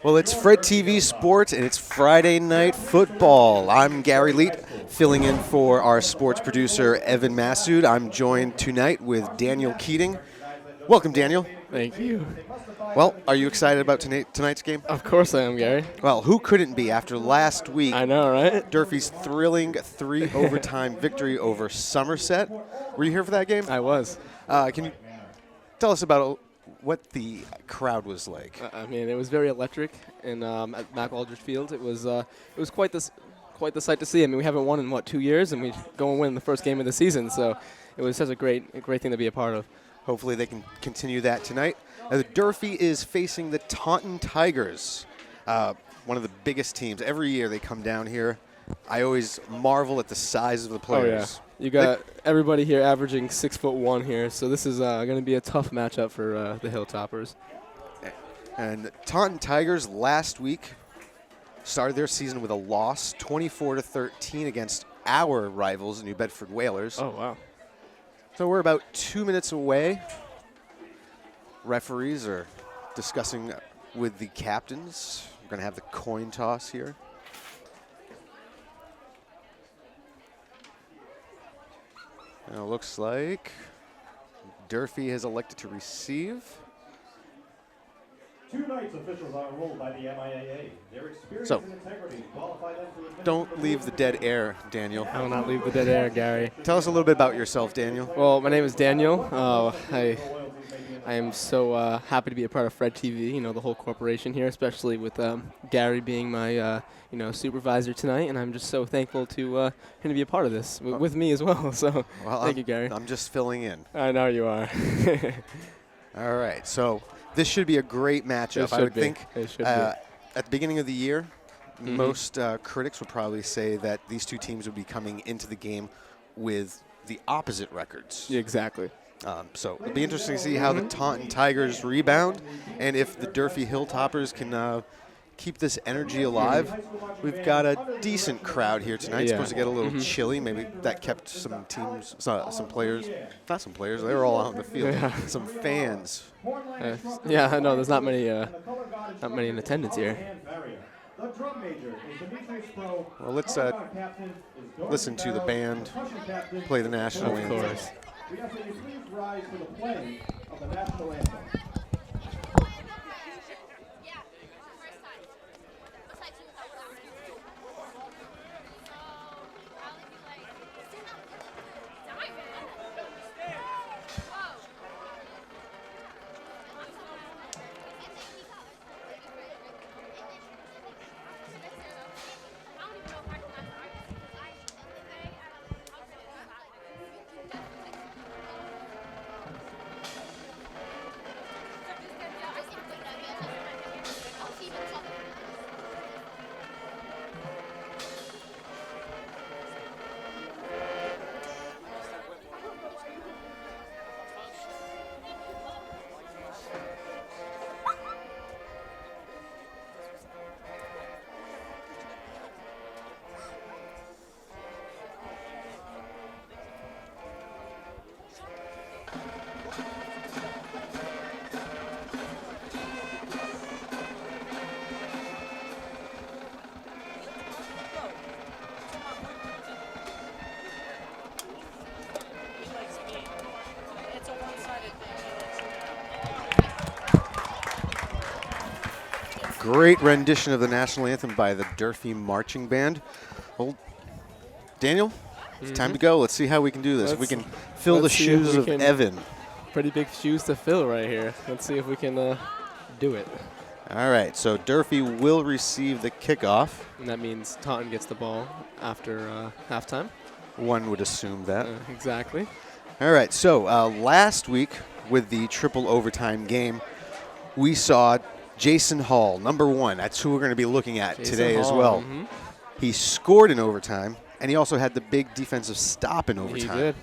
Well, it's Fred TV Sports, and it's Friday Night Football. I'm Gary Leet, filling in for our sports producer, Evan Massoud. I'm joined tonight with Daniel Keating. Welcome, Daniel. Thank you. Well, are you excited about tonight's game? Of course I am, Gary. Well, who couldn't be after last week? I know, right? Durfee's thrilling 3-overtime victory over Somerset. Were you here for that game? I was. Can you tell us about what the crowd was like? I mean, it was very electric, and at Mac Aldrich Field, it was quite the sight to see. I mean, we haven't won in 2 years, and we go and win the first game of the season. So it was such a great thing to be a part of. Hopefully they can continue that tonight. The Durfee is facing the Taunton Tigers, one of the biggest teams. Every year they come down here. I always marvel at the size of the players. Oh, yeah. You got everybody here averaging 6'1" here, so this is going to be a tough matchup for the Hilltoppers. And the Taunton Tigers last week started their season with a loss, 24-13 against our rivals, New Bedford Whalers. Oh, wow. So we're about 2 minutes away. Referees are discussing with the captains. We're going to have the coin toss here. And it looks like Durfee has elected to receive. Tonight's officials are ruled by the MIAA. Their experience So, and integrity qualify them to don't leave the dead air, Daniel. I will not leave the dead air, Gary. Tell us a little bit about yourself, Daniel. Well, my name is Daniel. I am so happy to be a part of Fred TV, the whole corporation here, especially with Gary being my supervisor tonight, and I'm just so thankful to him to be a part of this with me as well. So thank you, Gary. I'm just filling in. I know you are. All right, so this should be a great matchup. I would think at the beginning of the year, most critics would probably say that these two teams would be coming into the game with the opposite records. Yeah, exactly. So it'll be interesting to see how the Taunton Tigers rebound and if the Durfee Hilltoppers can keep this energy alive. We've got a decent crowd here tonight. It's supposed to get a little chilly. Maybe that kept some teams, some players, not some players, they were all out in the field. Some fans. I know there's not many in attendance here. Well, let's listen to the band play the national anthem. Of course. We ask that you please rise for the playing of the national anthem. Great rendition of the national anthem by the Durfee Marching Band. Well, Daniel, it's time to go. Let's see how we can do this. We can fill the shoes of Evan. Pretty big shoes to fill right here. Let's see if we can do it. All right, so Durfee will receive the kickoff. And that means Taunton gets the ball after halftime. One would assume that. Exactly. All right, so last week with the triple overtime game, we saw Jason Hall, number 1. That's who we're going to be looking at today as well. He scored in overtime, and he also had the big defensive stop in overtime. He did.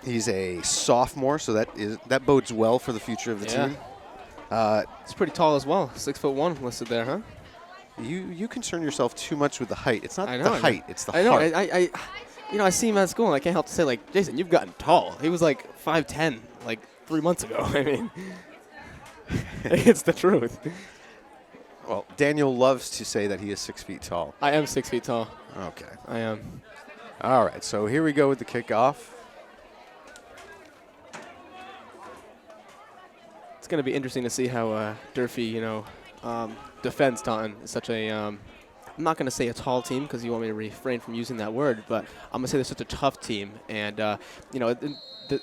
He's a sophomore, so that bodes well for the future of the team. He's pretty tall as well. 6'1" listed there, huh? You concern yourself too much with the height. It's not I know, the height, it's the I know. heart. I see him at school, and I can't help to say, like, Jason, you've gotten tall. He was like 5'10", like 3 months ago. I mean, It's the truth. Well, Daniel loves to say that he is 6 feet tall. I am 6 feet tall. Okay. I am. All right, so here we go with the kickoff. It's going to be interesting to see how Durfee, defends Taunton. It's such a, I'm not going to say a tall team because you want me to refrain from using that word, but I'm going to say they're such a tough team. And,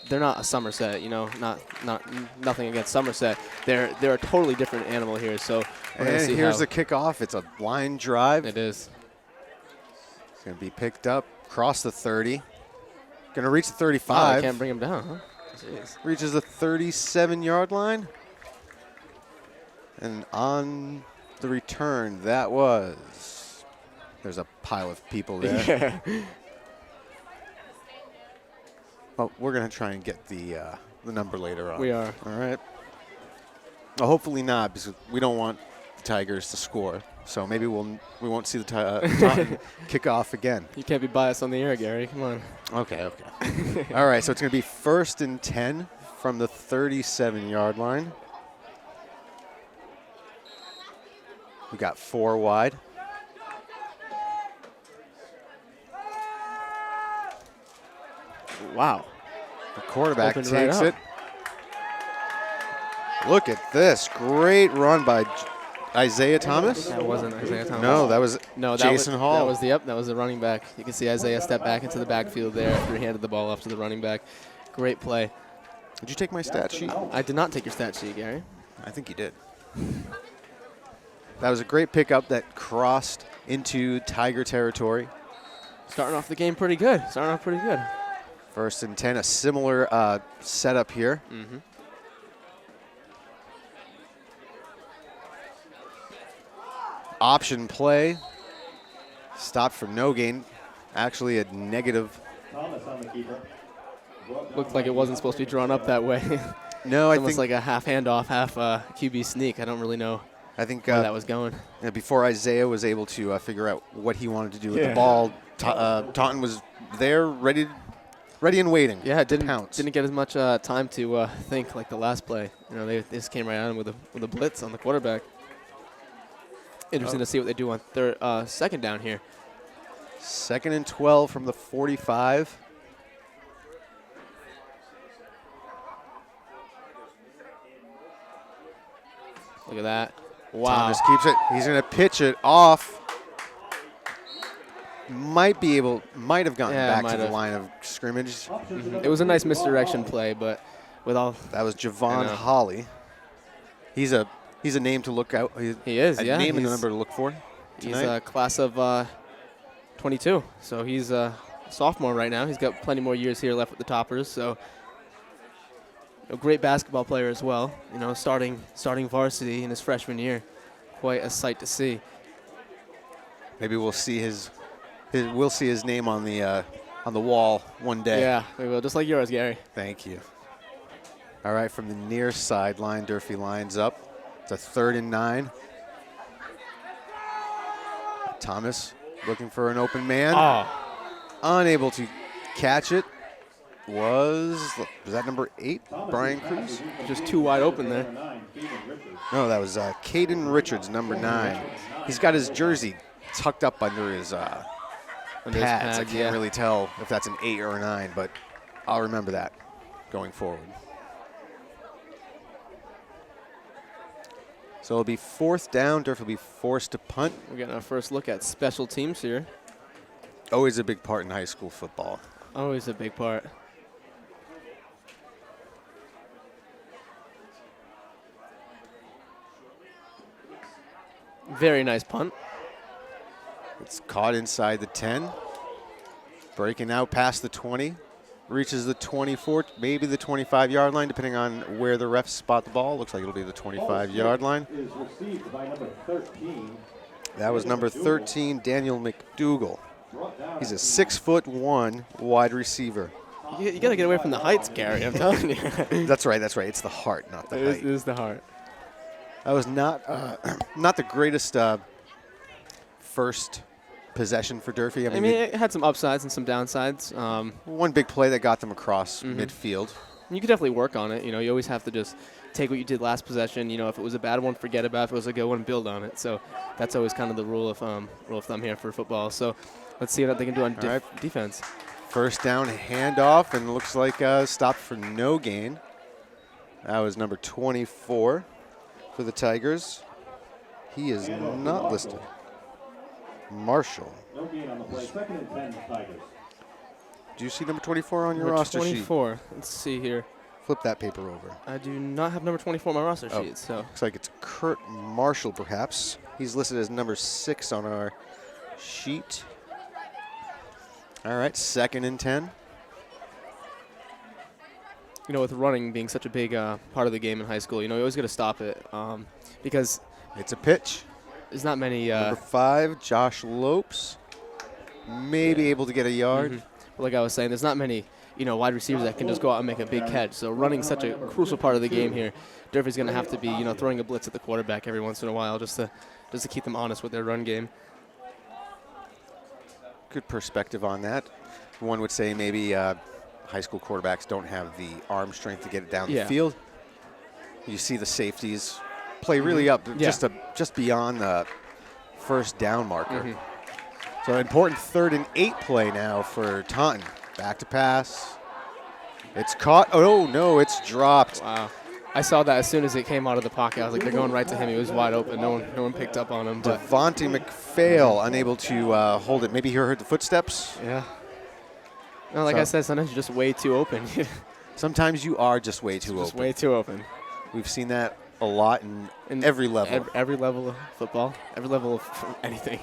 they're not a Somerset, nothing against Somerset. They're a totally different animal here. So and here's the kickoff. It's a line drive. It is. It's going to be picked up, cross the 30. Going to reach the 35. Oh, I can't bring him down, huh? Jeez. Reaches the 37-yard line. And on the return, that was, there's a pile of people there. Yeah. But we're going to try and get the number later on. We are. All right. Well, hopefully not, because we don't want the Tigers to score. So maybe we won't see the Taunton kick off again. You can't be biased on the air, Gary. Come on. Okay. All right, so it's going to be 1st and 10 from the 37-yard line. We got 4 wide. Wow. The quarterback Opened takes right it. Look at this. Great run by Isaiah Thomas. That wasn't Isaiah Thomas. No, that was that Jason was, Hall. That was the running back. You can see Isaiah step back into the backfield there after he handed the ball off to the running back. Great play. Did you take my stat sheet? I did not take your stat sheet, Gary. I think you did. That was a great pickup that crossed into Tiger territory. Starting off the game pretty good. 1st and 10, a similar setup here. Mm-hmm. Option play. Stopped for no gain. Actually a negative. Thomas on the keeper. Looked like it wasn't supposed to be drawn up that way. No, It's I almost think like a half handoff, half QB sneak. I don't really know where that was going. before Isaiah was able to figure out what he wanted to do with the ball, Taunton was there, ready and waiting. Yeah, Pounce. didn't get as much time to think like the last play. They just came right on with a blitz on the quarterback. Interesting to see what they do on 2nd down here. 2nd and 12 from the 45. Look at that. Wow. Thomas keeps it. He's going to pitch it off. Might have gotten back to the line of scrimmage. Mm-hmm. It was a nice misdirection play, but with all that was Javon Holly. He's a name to look out. He is, a name and a number to look for tonight. He's a class of 22, so he's a sophomore right now. He's got plenty more years here left with the Toppers, so a great basketball player as well. Starting varsity in his freshman year, quite a sight to see. Maybe we'll see his name on the wall one day. Yeah, we will, just like yours, Gary. Thank you. All right, from the near sideline, Durfee lines up. It's a 3rd and 9. Thomas looking for an open man. Unable to catch it. Was that number 8, Brian Cruz? Just too wide open there. No, that was Caden Richards, number 9. He's got his jersey tucked up under his pads. I can't really tell if that's an 8 or a 9, but I'll remember that going forward. So it'll be 4th down. Durfee will be forced to punt. We're getting our first look at special teams here. Always a big part in high school football. Always a big part. Very nice punt. It's caught inside the 10. Breaking out past the 20. Reaches the 24, maybe the 25-yard line, depending on where the refs spot the ball. Looks like it'll be the 25-yard line. Is received by number 13. That was number 13, Daniel McDougal. He's a 6'1" wide receiver. You got to get away from the heights, Gary. I'm telling you. That's right. It's the heart, not the height. It is the heart. That was not the greatest first possession for Durfee. I mean, it had some upsides and some downsides. One big play that got them across midfield. You could definitely work on it. You always have to just take what you did last possession. If it was a bad one, forget about it. If it was a good one, build on it. So that's always kind of the rule of thumb here for football. So let's see what they can do on defense. First down handoff, and looks like stopped for no gain. That was number 24 for the Tigers. He is not listed. Marshall. No gain on the play. 2nd and 10, Tigers. Do you see number 24 on your Number roster 24. sheet? Let's see here. Flip that paper over. I do not have number 24 on my roster sheet. So Looks like it's Kurt Marshall, perhaps. He's listed as number 6 on our sheet. All right, 2nd and 10. with running being such a big part of the game in high school, you always got to stop it because It's a pitch. there's not many. Number 5, Josh Lopes. Maybe able to get a yard. But like I was saying, there's not many wide receivers that can just go out and make a big catch. So running's such a crucial part of the game here. Durfee's going to have to be throwing a blitz at the quarterback every once in a while just to keep them honest with their run game. Good perspective on that. One would say maybe high school quarterbacks don't have the arm strength to get it down the field. You see the safeties play really up just beyond the first down marker. So important 3rd and 8 play now for Taunton. Back to pass. It's caught. Oh, no, it's dropped. Wow. I saw that as soon as it came out of the pocket. I was like, they're going right to him. He was wide open. No one picked up on him. But Devontae McPhail unable to hold it. Maybe he heard the footsteps. Yeah. No, like I said, sometimes you're just way too open. Sometimes you are just way too just open. way too open. We've seen that a lot in every level. Every level of football, every level of anything.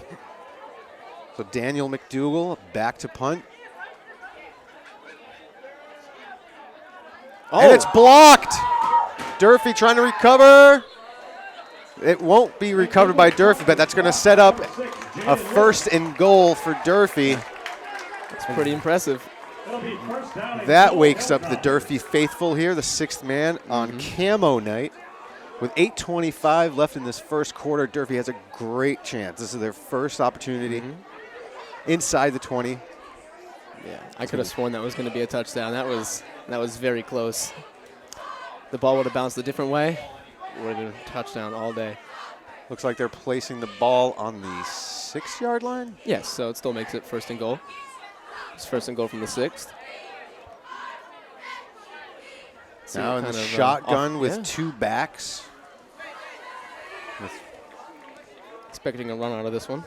So Daniel McDougal back to punt. Oh. And it's blocked. Durfee trying to recover. It won't be recovered by Durfee, but that's going to set up a 1st and goal for Durfee. It's pretty impressive. That wakes up the Durfee faithful here, the 6th man on camo night. With 8:25 left in this first quarter, Durfee has a great chance. This is their first opportunity inside the 20. Yeah, I could have sworn that was going to be a touchdown. That was very close. The ball would have bounced a different way. Would have been a touchdown all day. Looks like they're placing the ball on the 6-yard line. Yes, so it still makes it 1st and goal. It's 1st and goal from the 6th. Now in the shotgun with 2 backs. Expecting a run out of this one.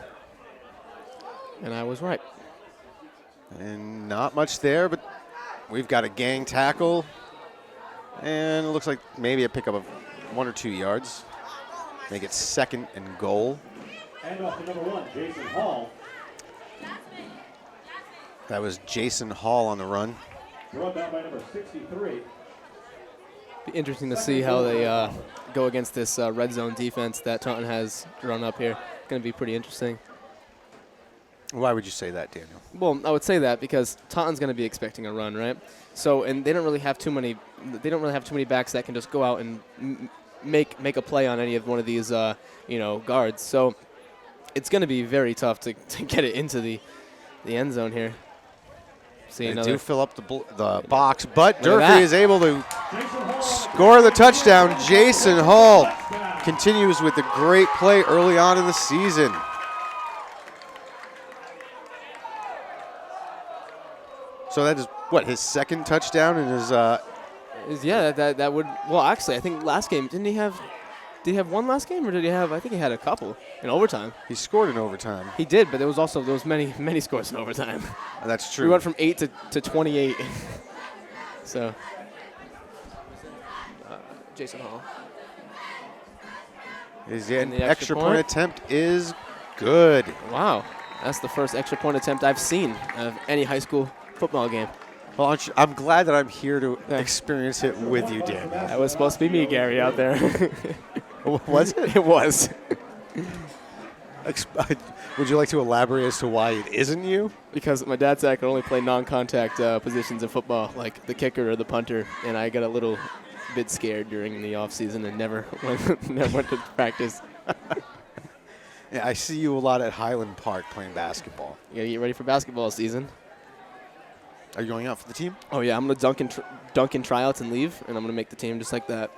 And I was right. And not much there, but we've got a gang tackle. And it looks like maybe a pickup of 1 or 2 yards. Make it 2nd and goal. And off to number 1, Jason Hall. That was Jason Hall on the run. Brought down by number 63. Be interesting to see how they go against this red zone defense that Taunton has run up here. Going to be pretty interesting. Why would you say that, Daniel? Well, I would say that because Taunton's going to be expecting a run, right? So, and they don't really have too many. They don't really have too many backs that can just go out and make a play on any of one of these, guards. So, it's going to be very tough to get it into the end zone here. They do fill up the box, but Durfee is able to score the touchdown. Jason Hall continues with the great play early on in the season. So that is, his 2nd touchdown in his that would, well, actually, I think last game, did he have one last game, or did he have, I think he had a couple in overtime. He scored in overtime. He did, but there was many scores in overtime. That's true. We went from 8 to 28. So, Jason Hall. His extra point attempt is good. Wow, that's the first extra point attempt I've seen of any high school football game. Well, I'm glad that I'm here to experience it with you, Dan. That was supposed to be me, Gary, out there. Was it? It was. Would you like to elaborate as to why it isn't you? Because my dad said I could only play non-contact positions in football, like the kicker or the punter, and I got a little bit scared during the off-season and never went to practice. Yeah, I see you a lot at Highland Park playing basketball. You got to get ready for basketball season. Are you going out for the team? Oh, yeah, I'm going to dunk in tryouts and leave, and I'm going to make the team just like that.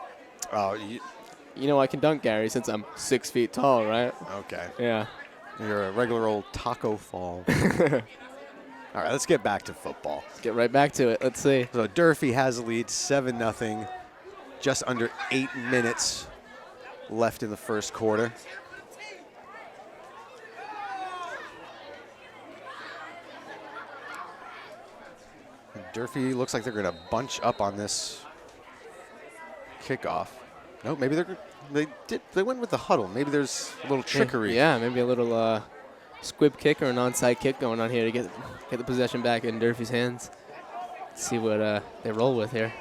Oh, You know I can dunk, Gary, since I'm 6 feet tall, right? okay. Yeah. You're a regular old taco fall. All right, let's get back to football. Let's get right back to it. Let's see. So Durfee has a lead, 7-0. Just under 8 minutes left in the first quarter. Durfee looks like they're going to bunch up on this kickoff. No, maybe they went with the huddle. Maybe there's a little trickery. Yeah, maybe a little squib kick or an onside kick going on here to get the possession back in Durfee's hands. Let's see what they roll with here.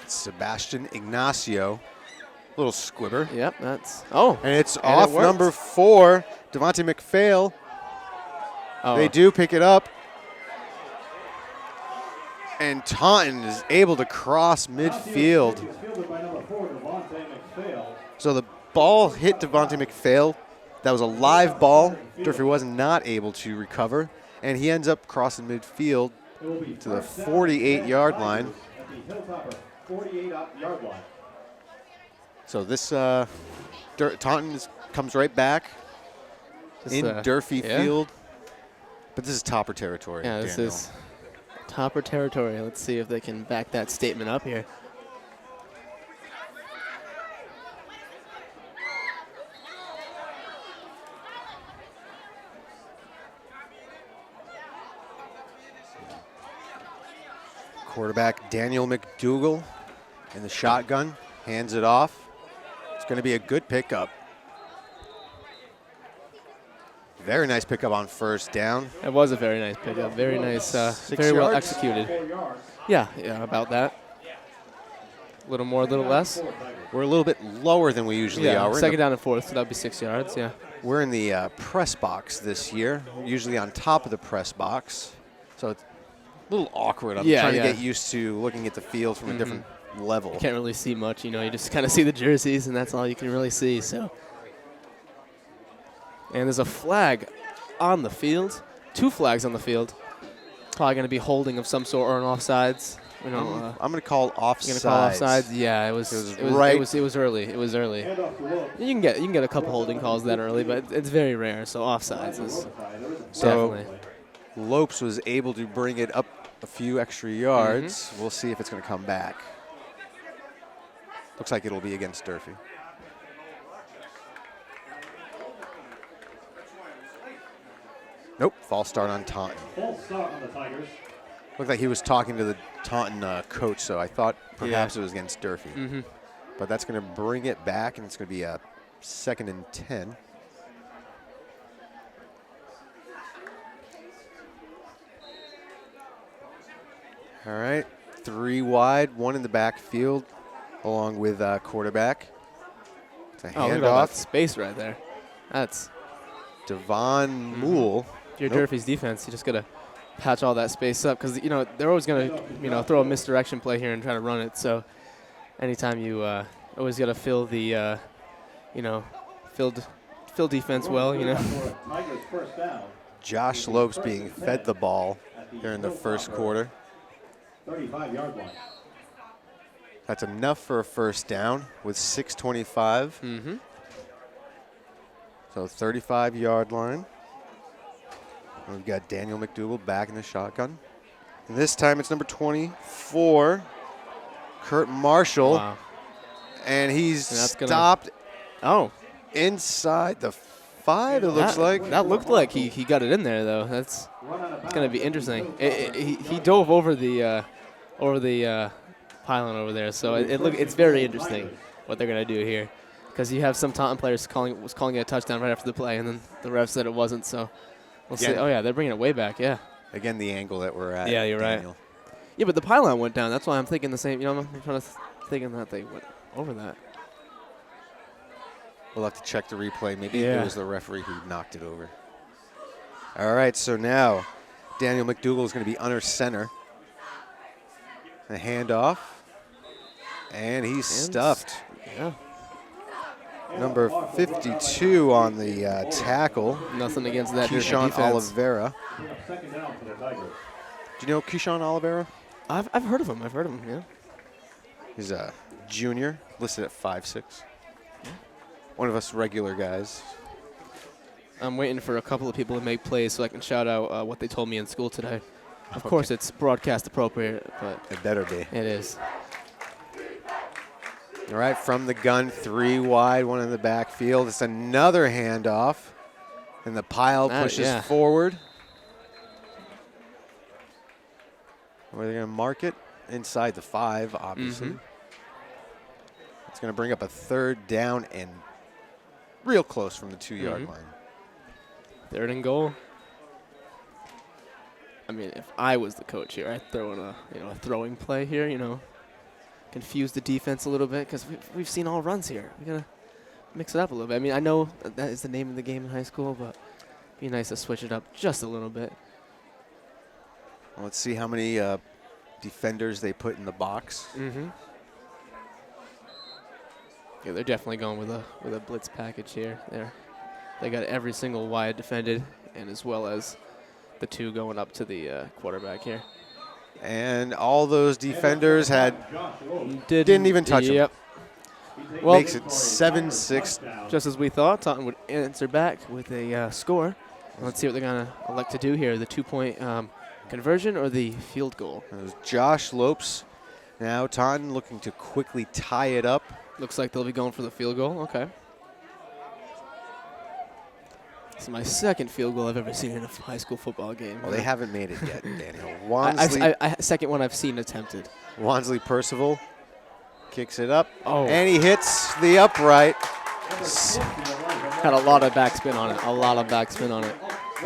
Sebastian Ignacio, little squibber. Yep, that's and it's off it number 4, Devontae McPhail. Oh. They do pick it up. And Taunton is able to cross midfield. So the ball hit Devontae McPhail. That was a live ball. Durfee was not able to recover. And he ends up crossing midfield to the 48-yard line. So this Taunton comes right back in Durfee field. But this is Topper territory. Yeah, this is Topper territory. Let's see if they can back that statement up here. Quarterback Daniel McDougall in the shotgun, hands it off. It's going to be a good pickup. Very nice pickup on first down. It was a very nice pickup. Very nice, very well executed. Yeah, about that. A little more, a little less. We're a little bit lower than we usually are. We're second down and 4th, so that would be 6 yards, yeah. We're in the press box this year, usually on top of the press box. So it's a little awkward. I'm trying to get used to looking at the field from a different level. You can't really see much, you just kind of see the jerseys, and that's all you can really see, so. And there's a flag on the field, 2 flags on the field. Probably going to be holding of some sort or an offsides. I'm going to call offsides. You're going to call offsides? Yeah, it was early. It was early. You can get a couple holding calls that early, but it's very rare. So offsides is definitely. Lopes was able to bring it up a few extra yards. We'll see if it's going to come back. Looks like it'll be against Durfee. Nope, false start on Taunton. False start on the Tigers. Looked like he was talking to the Taunton coach, so I thought perhaps it was against Durfee. But that's going to bring it back, and it's going to be a 2nd and 10. All right, 3 wide, 1 in the backfield, along with quarterback. It's a handoff. Look at all that space right there. That's Devon Moole. If you're Durfee's defense, you just got to patch all that space up because, they're always going to, throw a misdirection play here and try to run it. So anytime you always got to fill the, fill defense well, Josh Lopes being fed the ball here in the first quarter. 35-yard line. That's enough for a first down with 6:25. So 35-yard line. And we've got Daniel McDougall back in the shotgun. And this time it's number 24, Kurt Marshall. Wow. And he's stopped inside the 5, it looks like. That looked like he got it in there, though. It's going to be interesting. He dove over the pylon over there, so it's very interesting what they're going to do here. Because you have some Taunton players calling it a touchdown right after the play, and then the ref said it wasn't, so we'll see. Oh, yeah, they're bringing it way back, yeah. Again, the angle that we're at. Yeah, you're Daniel. right. Yeah, but the pylon went down. That's why I'm thinking the same. I'm trying to thinking that they went over that. We'll have to check the replay. Maybe it was the referee who knocked it over. All right, so now Daniel McDougall is going to be under center. A handoff. And he's stuffed. Yeah. Number 52 on the tackle. Nothing against that Keyshawn defense. Oliveira. Second down for the Tigers. Do you know Keyshawn Oliveira? I've heard of him. Yeah. He's a junior, listed at 5'6". One of us regular guys. I'm waiting for a couple of people to make plays so I can shout out what they told me in school today. Of course, it's broadcast appropriate, but It better be. it is. All right, from the gun, 3 wide, 1 in the backfield. It's another handoff, and the pile pushes forward. Where they're going to mark it inside the 5, obviously. It's going to bring up a 3rd down and real close from the 2-yard line. 3rd and goal. I mean, if I was the coach here, I'd throw in a throwing play here. Confuse the defense a little bit because we've seen all runs here. We gotta mix it up a little bit. I mean, I know that is the name of the game in high school, but it'd be nice to switch it up just a little bit. Well, let's see how many defenders they put in the box. Yeah, they're definitely going with a blitz package here. They got every single wide defended, and as well as the 2 going up to the quarterback here. And all those defenders didn't even touch him. Well, makes it 7-6. Just as we thought, Taunton would answer back with a score. Let's see what they're going to elect to do here, the 2-point conversion or the field goal. It was Josh Lopes. Now Taunton looking to quickly tie it up. Looks like they'll be going for the field goal. Okay. It's my 2nd field goal I've ever seen in a high school football game. Well, they haven't made it yet, Daniel. Second one I've seen attempted. Wansley Percival kicks it up, and he hits the upright. Had a lot of backspin on it.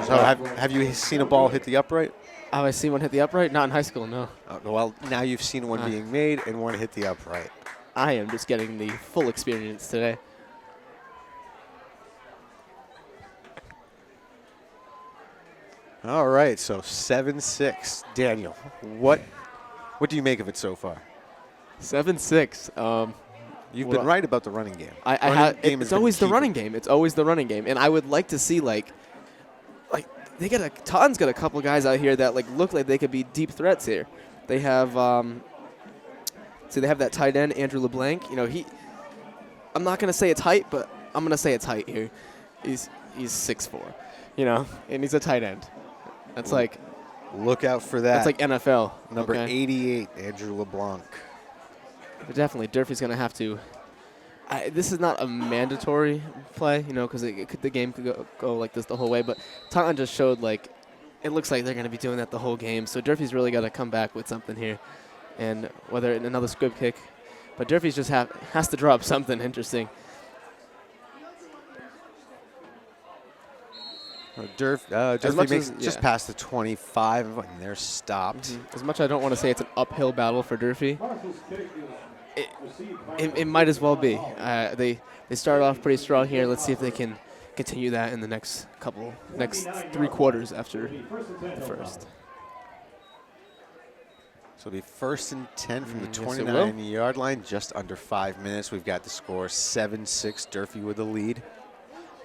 So have you seen a ball hit the upright? Have I seen one hit the upright? Not in high school, no. Well, now you've seen one being made and one hit the upright. I am just getting the full experience today. All right, so 7-6. Daniel, what do you make of it so far? 7-6. You've been right about the running game. It's always the running game. It's always the running game, and I would like to see Taunton's got a couple guys out here that look like they could be deep threats here. They have they have that tight end Andrew LeBlanc. I'm not gonna say it's height, but I'm gonna say it's height here. He's 6'4", and he's a tight end. That's look out for that. That's like NFL. Number 88, Andrew LeBlanc. But definitely, Durfee's going to have to. This is not a mandatory play, because the game could go like this the whole way. But Taunton just showed it looks like they're going to be doing that the whole game. So Durfee's really got to come back with something here, and whether another squib kick, but Durfee's just has to drop something interesting. Durfee makes just past the 25, and they're stopped. As much as I don't want to say it's an uphill battle for Durfee, it might as well be. They started off pretty strong here. Let's see if they can continue that in the next 3 quarters after the first. So it'll be 1st and 10 from the 29-yard line, just under 5 minutes. We've got the score 7-6, Durfee with the lead.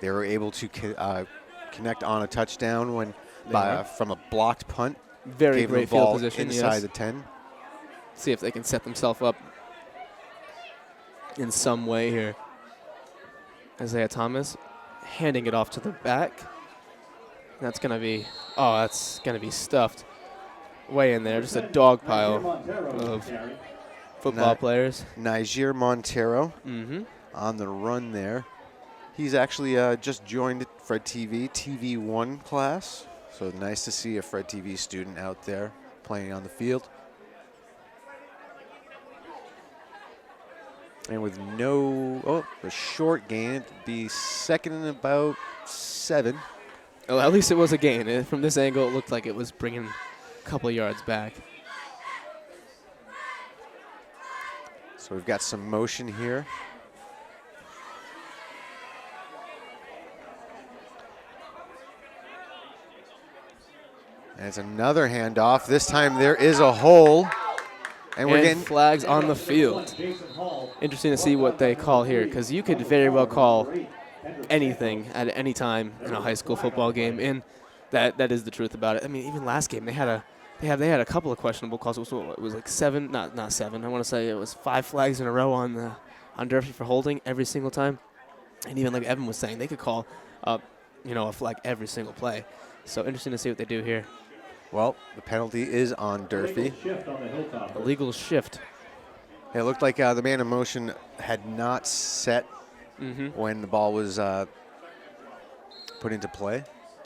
They were able to connect on a touchdown from a blocked punt. Very great field position inside the 10. See if they can set themselves up in some way here. Isaiah Thomas handing it off to the back. That's gonna be stuffed way in there. Just a dog pile of football players. Niger Montero on the run there. He's actually just joined Fred TV, TV1 class. So nice to see a Fred TV student out there playing on the field. And with a short gain, it'd be 2nd and about 7. Well, at least it was a gain. From this angle, it looked like it was bringing a couple yards back. So we've got some motion here. And it's another handoff. This time there is a hole. And we're getting flags on the field. Interesting to see what they call here, because you could very well call anything at any time in a high school football game, and that is the truth about it. I mean, even last game they had they had a couple of questionable calls. It was like seven, not seven. I want to say it was 5 flags in a row on Durfee for holding every single time. And even like Evan was saying, they could call up, a flag every single play. So interesting to see what they do here. Well, the penalty is on Durfee. Illegal shift. It looked like the man in motion had not set when the ball was put into play.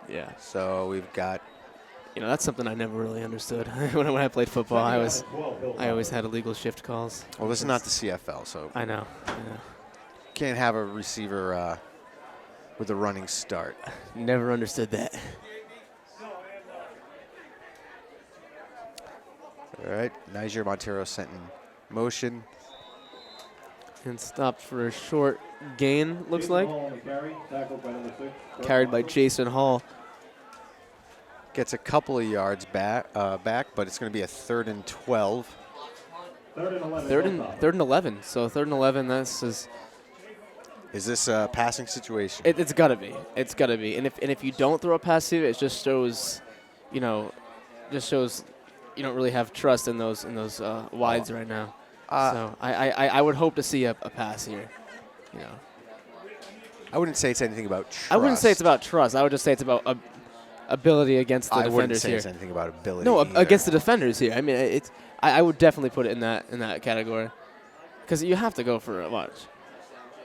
Yeah. So we've got. That's something I never really understood when I played football. I always had illegal shift calls. Well, this is not the CFL, so. I know. Can't have a receiver with a running start. Never understood that. All right, Niger Montero sent in motion. And stopped for a short gain, looks like. Carried by Jason Hall. Gets a couple of yards back, but it's going to be a 3rd and 12. Third and 11. So 3rd and 11, Is this a passing situation? It's got to be. It's got to be. And if you don't throw a pass here, it just shows, you don't really have trust in those wides right now. So I would hope to see a pass here. I wouldn't say it's anything about trust. I wouldn't say it's about trust. I would just say it's about ability against the defenders here. I wouldn't say it's anything about ability. No, either. Against the defenders here. I mean, I would definitely put it in that category, because you have to go for a watch.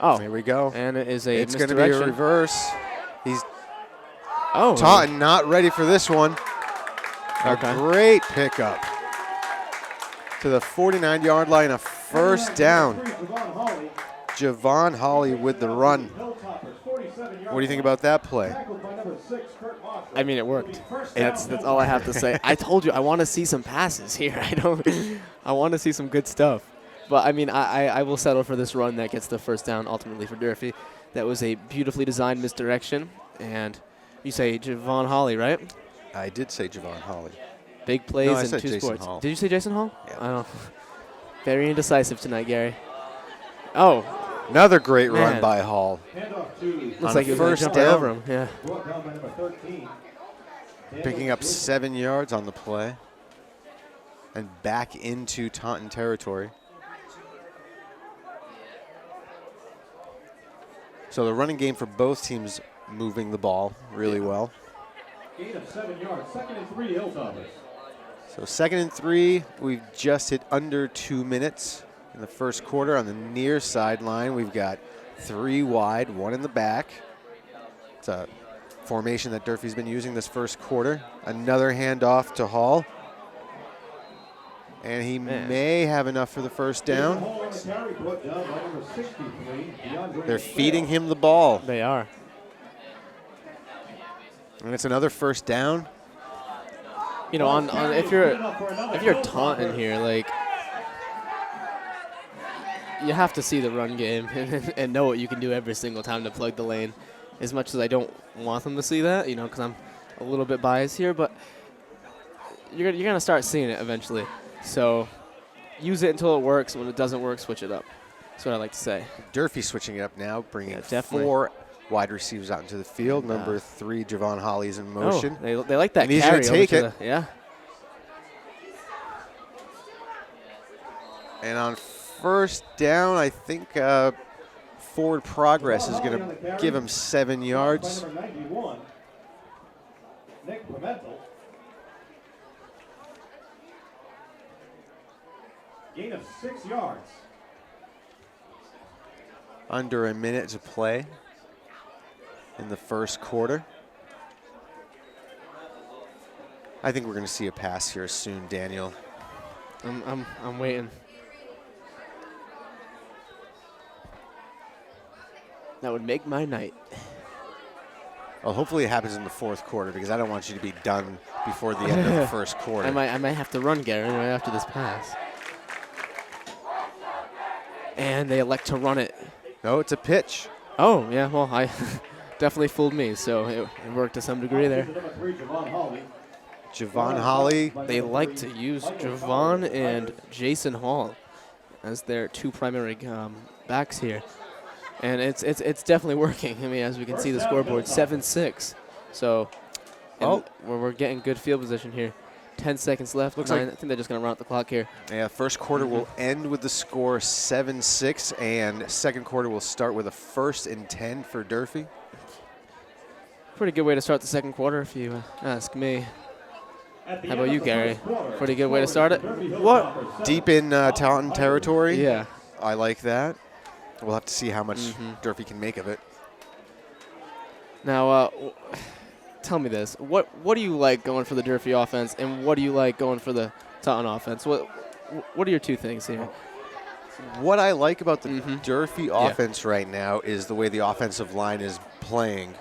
Oh, here we go. And it is a It's going to be a reverse. Oh, Taunton not ready for this one. Okay. A great pickup to the 49-yard line, a first down. Javon Hawley with the run. What do you think about that play? I mean, it worked. That's all I have to say. I told you I want to see some passes here. I want to see some good stuff. But I mean, I will settle for this run that gets the first down ultimately for Durfee. That was a beautifully designed misdirection. And you say Javon Hawley, right? I did say Javon Hawley. Big plays no, I in said 2 Jason sports. Hall. Did you say Jason Hall? Yeah. I don't know. Very indecisive tonight, Gary. Oh. Another great Man. run by Hall. Looks like he was first jumping down. over him. Yeah. Picking up 7 yards on the play. And back into Taunton territory. So the running game for both teams moving the ball really well. Gain of 7 yards. 2nd and 3, Hilltoppers. So 2nd and 3, we've just hit under 2 minutes in the first quarter. On the near sideline, we've got 3 wide, 1 in the back. It's a formation that Durfee's been using this first quarter. Another handoff to Hall. And he may have enough for the first down. They're feeding him the ball. They are. And it's another first down. If you're Taunton here, like, you have to see the run game and know what you can do every single time to plug the lane. As much as I don't want them to see that, because I'm a little bit biased here, but you're gonna start seeing it eventually. So use it until it works. When it doesn't work, switch it up. That's what I like to say. Durfee switching it up now, bringing definitely 4 wide receivers out into the field. Number 3, Javon Hawley's in motion. Oh, they like that and he's carry. going to take it. Yeah. And on first down, I think forward progress is going to give him 7 yards. Number 91, Nick Pimentel. Gain of 6 yards. Under a minute to play in the first quarter. I think we're going to see a pass here soon, Daniel. I'm waiting. That would make my night. Well, hopefully it happens in the fourth quarter because I don't want you to be done before the end of the first quarter. I might have to run, Gary, right after this pass. And they elect to run it. No, it's a pitch. Oh, yeah, well, I definitely fooled me, so it worked to some degree there. Javon Hawley. They like to use Javon and Jason Hall as their 2 primary backs here. And it's definitely working. I mean, as we can see the scoreboard, 7-6. So we're getting good field position here. 10 seconds left. Looks 9. like I think they're just going to run out the clock here. Yeah, first quarter will end with the score 7-6, and second quarter will start with a 1st and 10 for Durfee. Pretty good way to start the second quarter, if you ask me. How about you, Gary? Pretty good way to start it? What? Deep in Taunton territory? Yeah. I like that. We'll have to see how much Durfee can make of it. Now, tell me this. What do you like going for the Durfee offense, and what do you like going for the Taunton offense? What are your two things here? What I like about the Durfee offense right now is the way the offensive line is playing,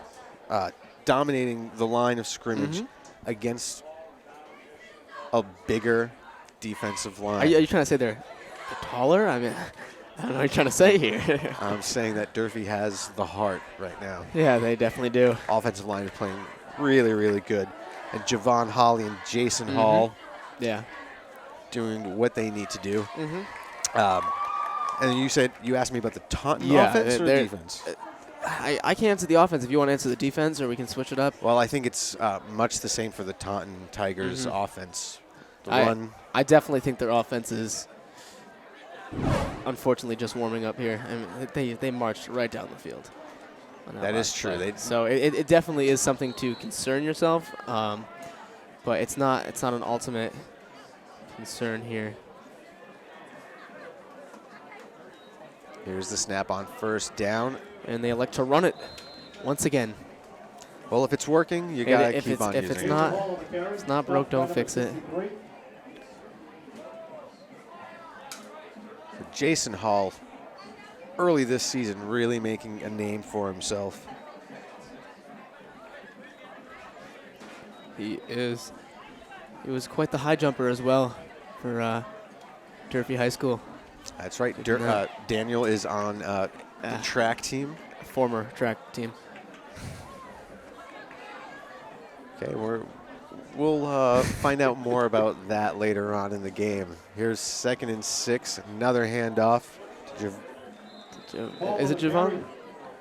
dominating the line of scrimmage against a bigger defensive line. Are you trying to say they're taller? I mean, I don't know what you're trying to say here. I'm saying that Durfee has the heart right now. Yeah, they definitely do. Offensive line is playing really, really good. And Javon Holly and Jason Hall doing what they need to do. And you asked me about the Taunton offense or defense? I can answer the offense if you want to answer the defense, or we can switch it up. Well, I think it's much the same for the Taunton Tigers offense. I definitely think their offense is unfortunately just warming up here. I mean, they marched right down the field. That is true. So it definitely is something to concern yourself, but it's not an ultimate concern here. Here's the snap on first down. And they elect to run it once again. Well, if it's working, you got to keep on using it. If it's not broke, don't fix it. Jason Hall, early this season, really making a name for himself. He was quite the high jumper as well for Durfee High School. That's right. Daniel is on the track team. Former track team. Okay, we'll find out more about that later on in the game. Here's 2nd and 6, another handoff. Is it Javon?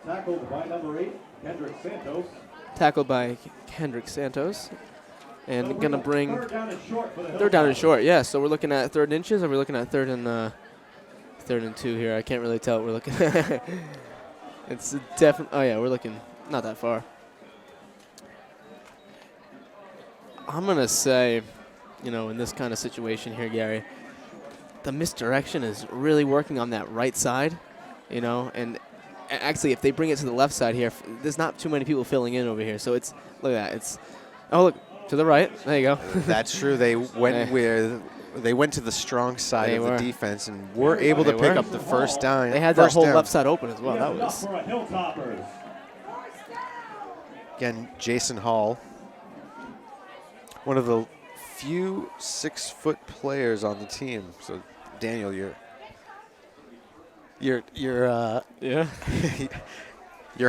Tackled by number 8, Kendrick Santos. Tackled by Kendrick Santos. And going to bring Third down and short. Yeah, so we're looking at 3rd inches, or we're looking at 3rd and 2 here. I can't really tell what we're looking at. It's definitely, oh yeah, we're looking not that far. I'm going to say, in this kind of situation here, Gary, the misdirection is really working on that right side, and actually if they bring it to the left side here, there's not too many people filling in over here. So look at that. Look, to the right. There you go. That's true. They went to the strong side of the defense and were able to pick up the first down. They had that whole left side open as well. That was. Again, Jason Hall, one of the few 6-foot players on the team. So, Daniel, your your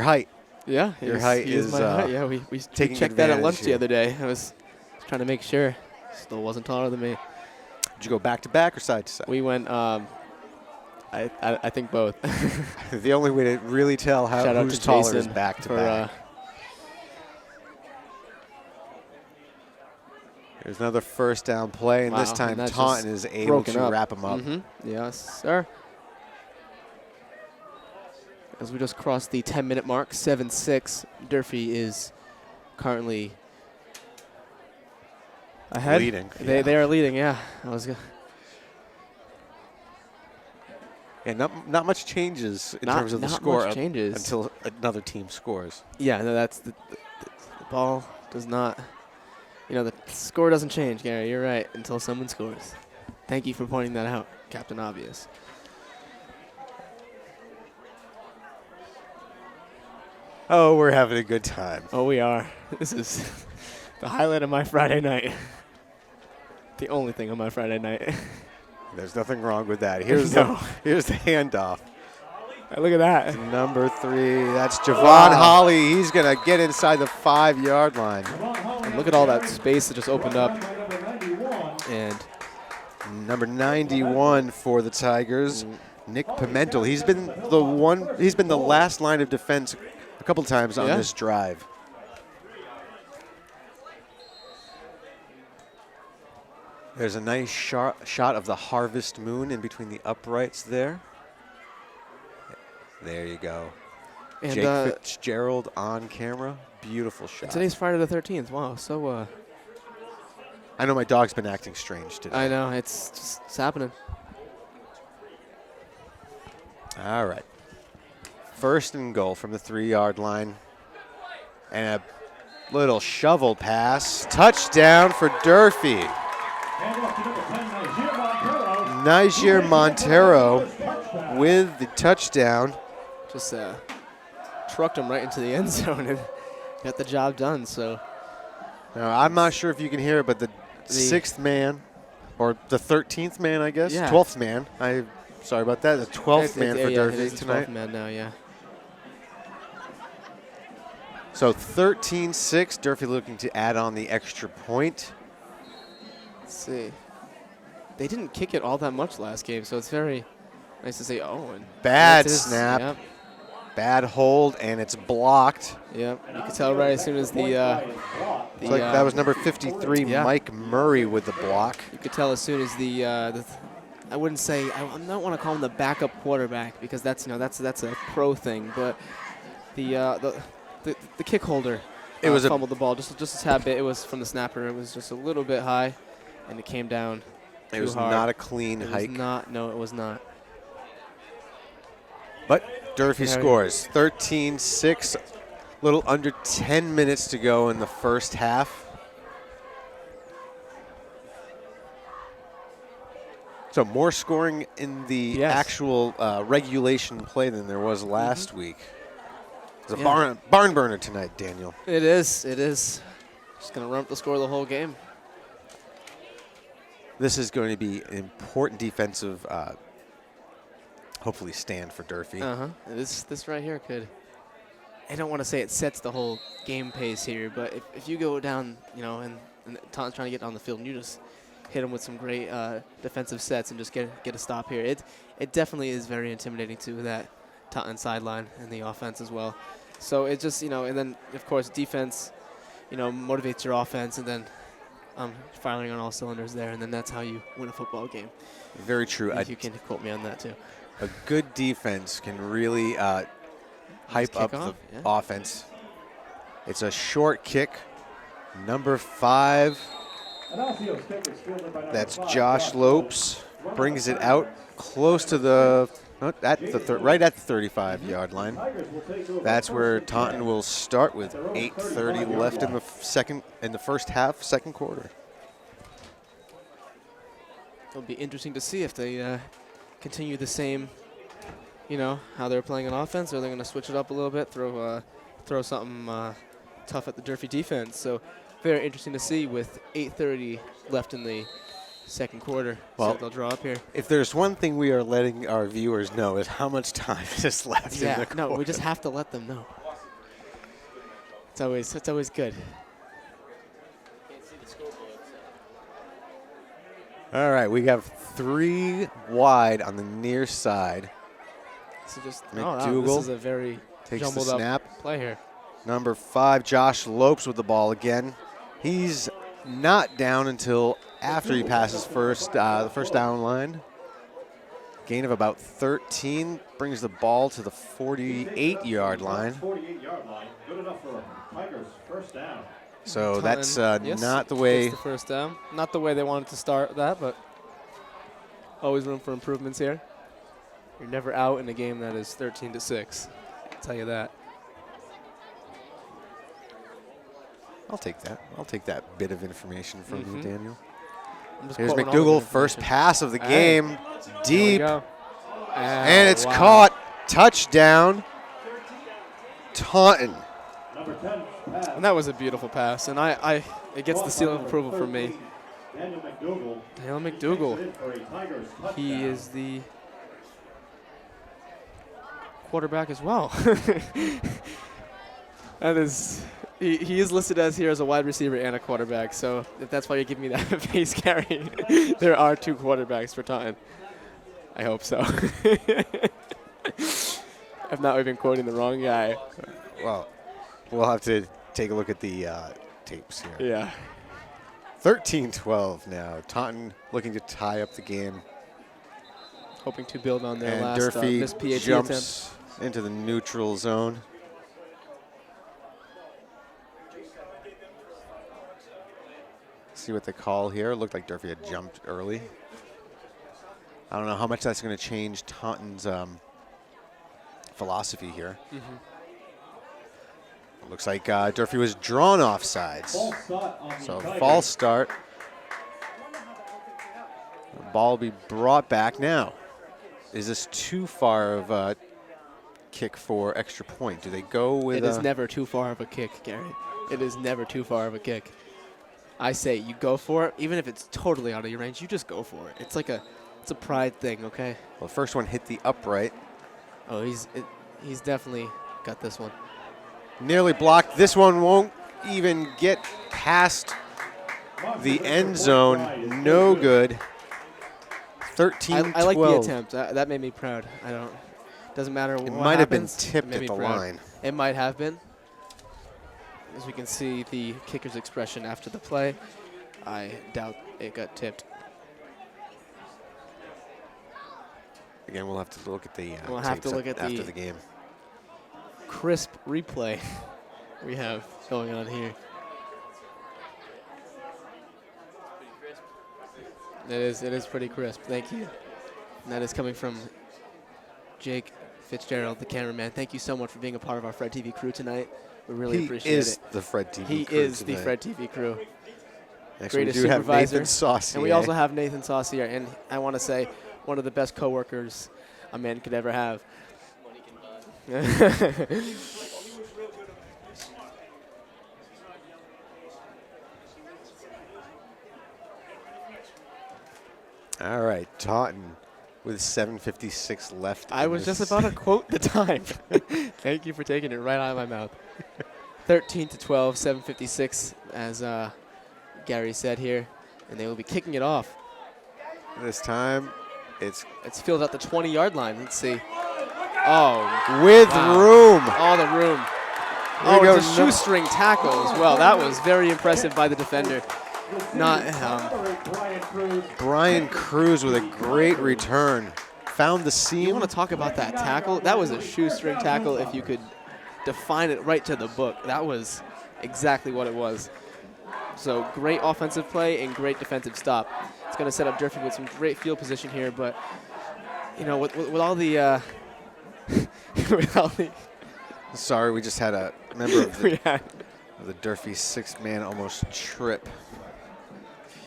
height. Yeah, your height is my height. Yeah, we checked that at lunch the other day. I was trying to make sure. Still wasn't taller than me. Did you go back to back or side to side? We went. I think both. The only way to really tell who's taller is back to back. There's another first down play, and this time Taunton is able to wrap him up. Yes, sir. As we just crossed the 10-minute mark, 7-6, Durfee is currently ahead. Leading. They are leading, yeah. Yeah, not much changes in terms of the score until another team scores. Yeah, no, that's the ball does not. The score doesn't change, Gary. You're right, until someone scores. Thank you for pointing that out, Captain Obvious. Oh, we're having a good time. Oh, we are. This is the highlight of my Friday night. The only thing on my Friday night. There's nothing wrong with that. Here's the handoff. Look at that. Number 3, that's Javon Holly. He's going to get inside the 5-yard line. And look at all that space that just opened up. And number 91 for the Tigers, Nick Pimentel. He's been the last line of defense a couple times on this drive. There's a nice shot of the harvest moon in between the uprights there. There you go. And Jake Fitzgerald on camera. Beautiful shot. Today's Friday the 13th. Wow, so I know my dog's been acting strange today. I know, it's happening. All right. 1st and goal from the 3-yard line. And a little shovel pass. Touchdown for Durfee. Niger Montero with the touchdown. Just trucked him right into the end zone and got the job done. So Now, I'm not sure if you can hear it, but the 6th man, or the 13th man, I guess, Yeah. 12th man. Sorry about that. The 12th man for Durfee it is tonight. 12th man now, yeah. So 13-6, Durfee looking to add on the extra point. Let's see. They didn't kick it all that much last game, so it's very nice to say, oh. And Bad it is, snap. Yep. Bad hold, and it's blocked. Yep. You could tell right as soon as It's like that was number 53, yeah. Mike Murray with the block. You could tell as soon as I wouldn't say, I don't want to call him the backup quarterback because that's a pro thing, but the kick holder fumbled the ball just a tad bit. It was from the snapper. It was just a little bit high, and it came down. It was not a clean hike. No, it was not. But Durfee scores 13-6, little under 10 minutes to go in the first half. So more scoring in the actual regulation play than there was last week. It's a barn burner tonight, Daniel. It is. Just going to run up the score the whole game. This is going to be an important defensive, hopefully, stand for Durfee. This right here could. I don't want to say it sets the whole game pace here, but if you go down, and Taunton's trying to get on the field, and you just hit them with some great defensive sets and just get a stop here, it definitely is very intimidating to that Taunton sideline and the offense as well. So it just, and then of course defense, motivates your offense, and then firing on all cylinders there, and then that's how you win a football game. Very true. You can quote me on that too. A good defense can really hype up the offense. It's a short kick. Number 5. That's Josh Lopes. Brings it out close to the right at the 35-yard line. That's where Taunton will start with 8:30 left in the first half, second quarter. It'll be interesting to see if they continue the same, how they're playing on offense, or they're going to switch it up a little bit, throw something tough at the Durfee defense. So very interesting to see with 8:30 left in the second quarter. Well, so they'll draw up here. If there's one thing we are letting our viewers know is how much time is left in the quarter. No, we just have to let them know. It's always good. All right, we have 3 wide on the near side. So just McDougal this is a very takes the jumbled snap. up play here. Number 5, Josh Lopes with the ball again. He's not down until after he passes the first down line. Gain of about 13 brings the ball to the 48-yard line. 48-yard line, good enough for Tigers first down. So Taunton, that's yes, not the way. gets the first down. Not the way they wanted to start that, but always room for improvements here. You're never out in a game that is 13-6. I'll tell you that. I'll take that. I'll take that bit of information from you, Daniel. I'm just Here's quoting all the McDougal, first information. pass of the All game, right. deep, There we go. and it's Wow. caught. Touchdown, Taunton. Number 10, pass. And that was a beautiful pass, and it gets the seal of approval from me. Daniel McDougal. Daniel Takes it McDougal. in for a Tigers touchdown. He is the quarterback as well. That is, he is listed as here as a wide receiver and a quarterback. So if that's why you give me that face carry, there are 2 quarterbacks for Taunton. I hope so. If not, we've been quoting the wrong guy. Well, we'll have to take a look at the tapes here. Yeah. 13-12 now. Taunton looking to tie up the game. Hoping to build on their And last Durfee missed PAT attempt. jumps into the neutral zone. See what they call here. Looked like Durfee had jumped early. I don't know how much that's going to change Taunton's philosophy here. It looks like Durfee was drawn off sides. So false start. The ball will be brought back now. Is this too far of a kick for extra point? Do they go with It is never too far of a kick, Gary. It is never too far of a kick. I say you go for it, even if it's totally out of your range, you just go for it. It's like it's a pride thing, okay? Well, the first one hit the upright. Oh, he's definitely got this one. Nearly blocked. This one won't even get past the end zone. No good. 13-12. I like the attempt. That made me proud. Doesn't matter what It might have been happens, tipped it made at me the proud. line. It might have been. As we can see the kicker's expression after the play, I doubt it got tipped. Again, we'll have to look at the We'll have to tapes look at after the the game. Crisp replay we have going on here. It is pretty crisp. Thank you. And that is coming from Jake Fitzgerald, the cameraman. Thank you so much for being a part of our Fred TV crew tonight. We really appreciate it. He is the Fred TV crew. He is tonight. the Fred TV crew. Actually, Greatest we do have supervisor. Nathan Saucier. And we also have Nathan Saucier. And I want to say one of the best coworkers a man could ever have. All right, Taunton with 7:56 left. I was just about to quote the time. Thank you for taking it right out of my mouth. 13-12, 7:56, as Gary said here, and they will be kicking it off. This time, it's fielded at the 20-yard line. Let's see. Oh, with wow. room. All the room. There you Oh, go. it's a shoestring tackle as well. That was very impressive by the defender. Not Brian Cruz with a great return. Found the seam. You want to talk about that tackle? That was a shoestring tackle if you could define it right to the book. That was exactly what it was. So great offensive play and great defensive stop. It's going to set up Durfee with some great field position here, but you know, with all the with all the Sorry, we just had a member of the Durfee six-man almost trip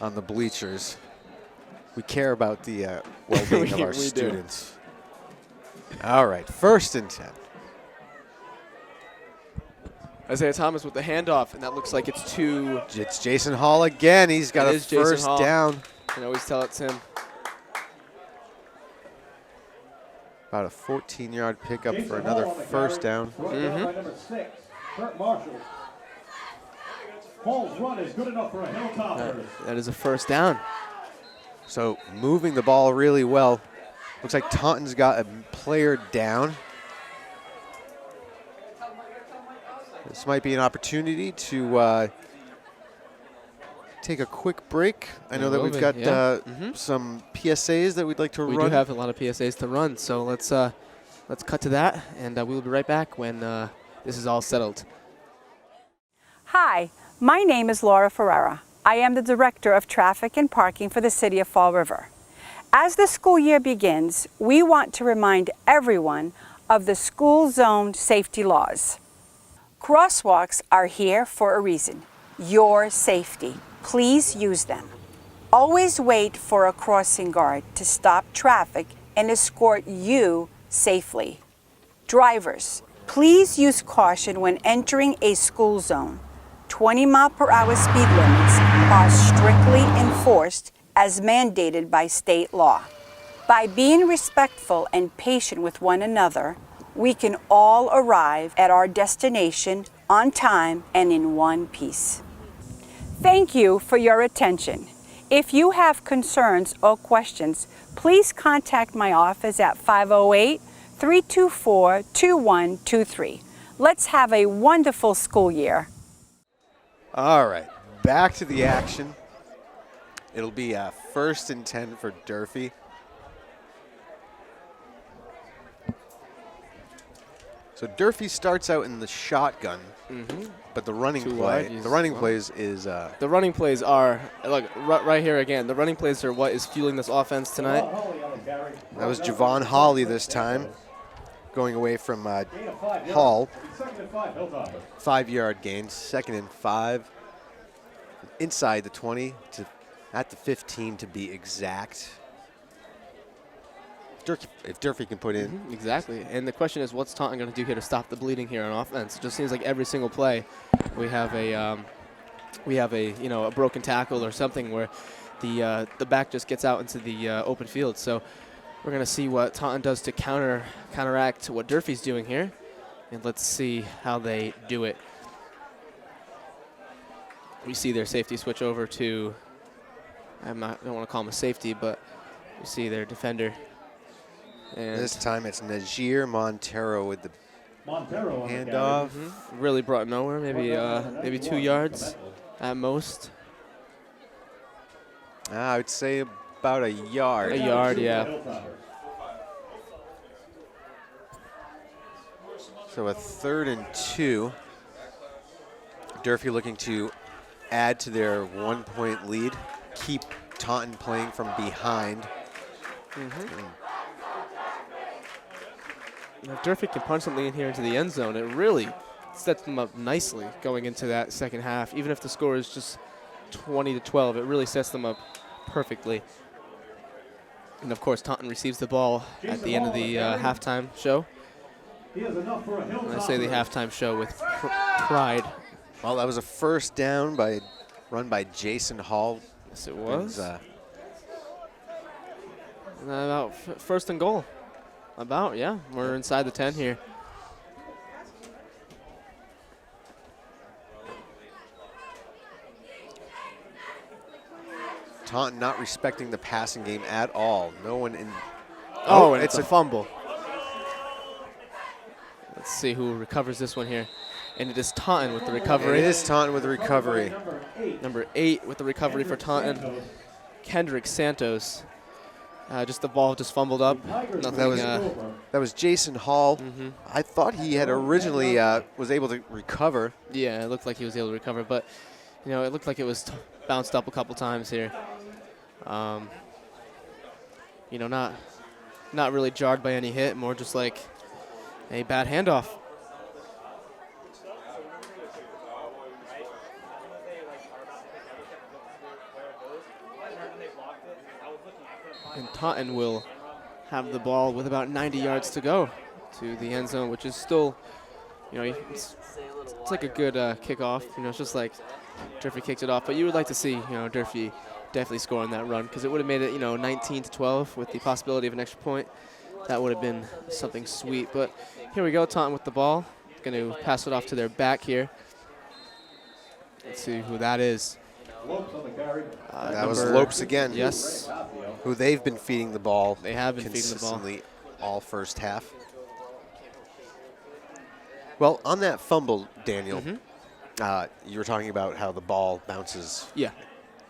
on the bleachers. We care about the well-being of our students. All right, 1st and 10. Isaiah Thomas with the handoff, and that looks like it's to... It's Jason Hall again. He's got a first down. I can always tell it's him. About a 14-yard pickup for another first down. Number 6, Kurt Marshall. Hall's run is good enough for a Hilltopper. That is a first down. So moving the ball really well. Looks like Taunton's got a player down. This might be an opportunity to take a quick break. I know that we've got some PSAs that we'd like to run. We do have a lot of PSAs to run, so let's cut to that, and we'll be right back when this is all settled. Hi, my name is Laura Ferreira. I am the Director of Traffic and Parking for the City of Fall River. As the school year begins, we want to remind everyone of the school zone safety laws. Crosswalks are here for a reason, your safety. Please use them. Always wait for a crossing guard to stop traffic and escort you safely. Drivers, please use caution when entering a school zone. 20-mile-per-hour speed limits are strictly enforced as mandated by state law. By being respectful and patient with one another, we can all arrive at our destination on time and in one piece. Thank you for your attention. If you have concerns or questions, please contact my office at 508-324-2123. Let's have a wonderful school year. All right, back to the action. It'll be 1st and 10 for Durfee. So Durfee starts out in the shotgun, but the running plays is the running plays are look right here again. The running plays are what is fueling this offense tonight. that was Javon Hawley this time, going away from Hall. 5-yard gain, 2nd and 5, inside the 20 to at the 15 to be exact. If Durfee can put in. Exactly. And the question is, what's Taunton going to do here to stop the bleeding here on offense? It just seems like every single play we have a a broken tackle or something where the back just gets out into the open field. So we're going to see what Taunton does to counteract what Durfee's doing here. And let's see how they do it. We see their safety switch over to, I don't want to call him a safety, but we see their defender. And this time it's Najir Montero with the handoff. Really brought nowhere, maybe 2 yards at most. I would say about a yard. A yard, yeah. So a 3rd and 2. Durfee looking to add to their 1-point lead, keep Taunton playing from behind. If Durfee can punch something in here into the end zone, it really sets them up nicely going into that second half. Even if the score is just 20-12, it really sets them up perfectly. And of course, Taunton receives the ball at the end of the halftime show. And I say the halftime show with pride. Well, that was a 1st down run by Jason Hall. Yes, it was. About 1st and goal. Yeah. We're inside the 10 here. Taunton not respecting the passing game at all. No one in. Oh, and it's a fumble. Let's see who recovers this one here. And it is Taunton with the recovery. It is Taunton with the recovery. Number 8 with the recovery for Taunton. Kendrick Santos. Just the ball just fumbled up. That was Jason Hall. I thought he had originally was able to recover. Yeah, it looked like he was able to recover, but it looked like it was bounced up a couple times here. Not really jarred by any hit, more just like a bad handoff. And Taunton will have the ball with about 90 yards to go to the end zone, which is still, it's like a good kickoff. It's just like Durfee kicked it off. But you would like to see, Durfee definitely score on that run because it would have made it, 19-12 with the possibility of an extra point. That would have been something sweet. But here we go, Taunton with the ball. Going to pass it off to their back here. Let's see who that is. That was Lopes again. Yes. Who they've been feeding the ball. They have been feeding the ball consistently all first half. Well, on that fumble, Daniel, you were talking about how the ball bounces. Yeah.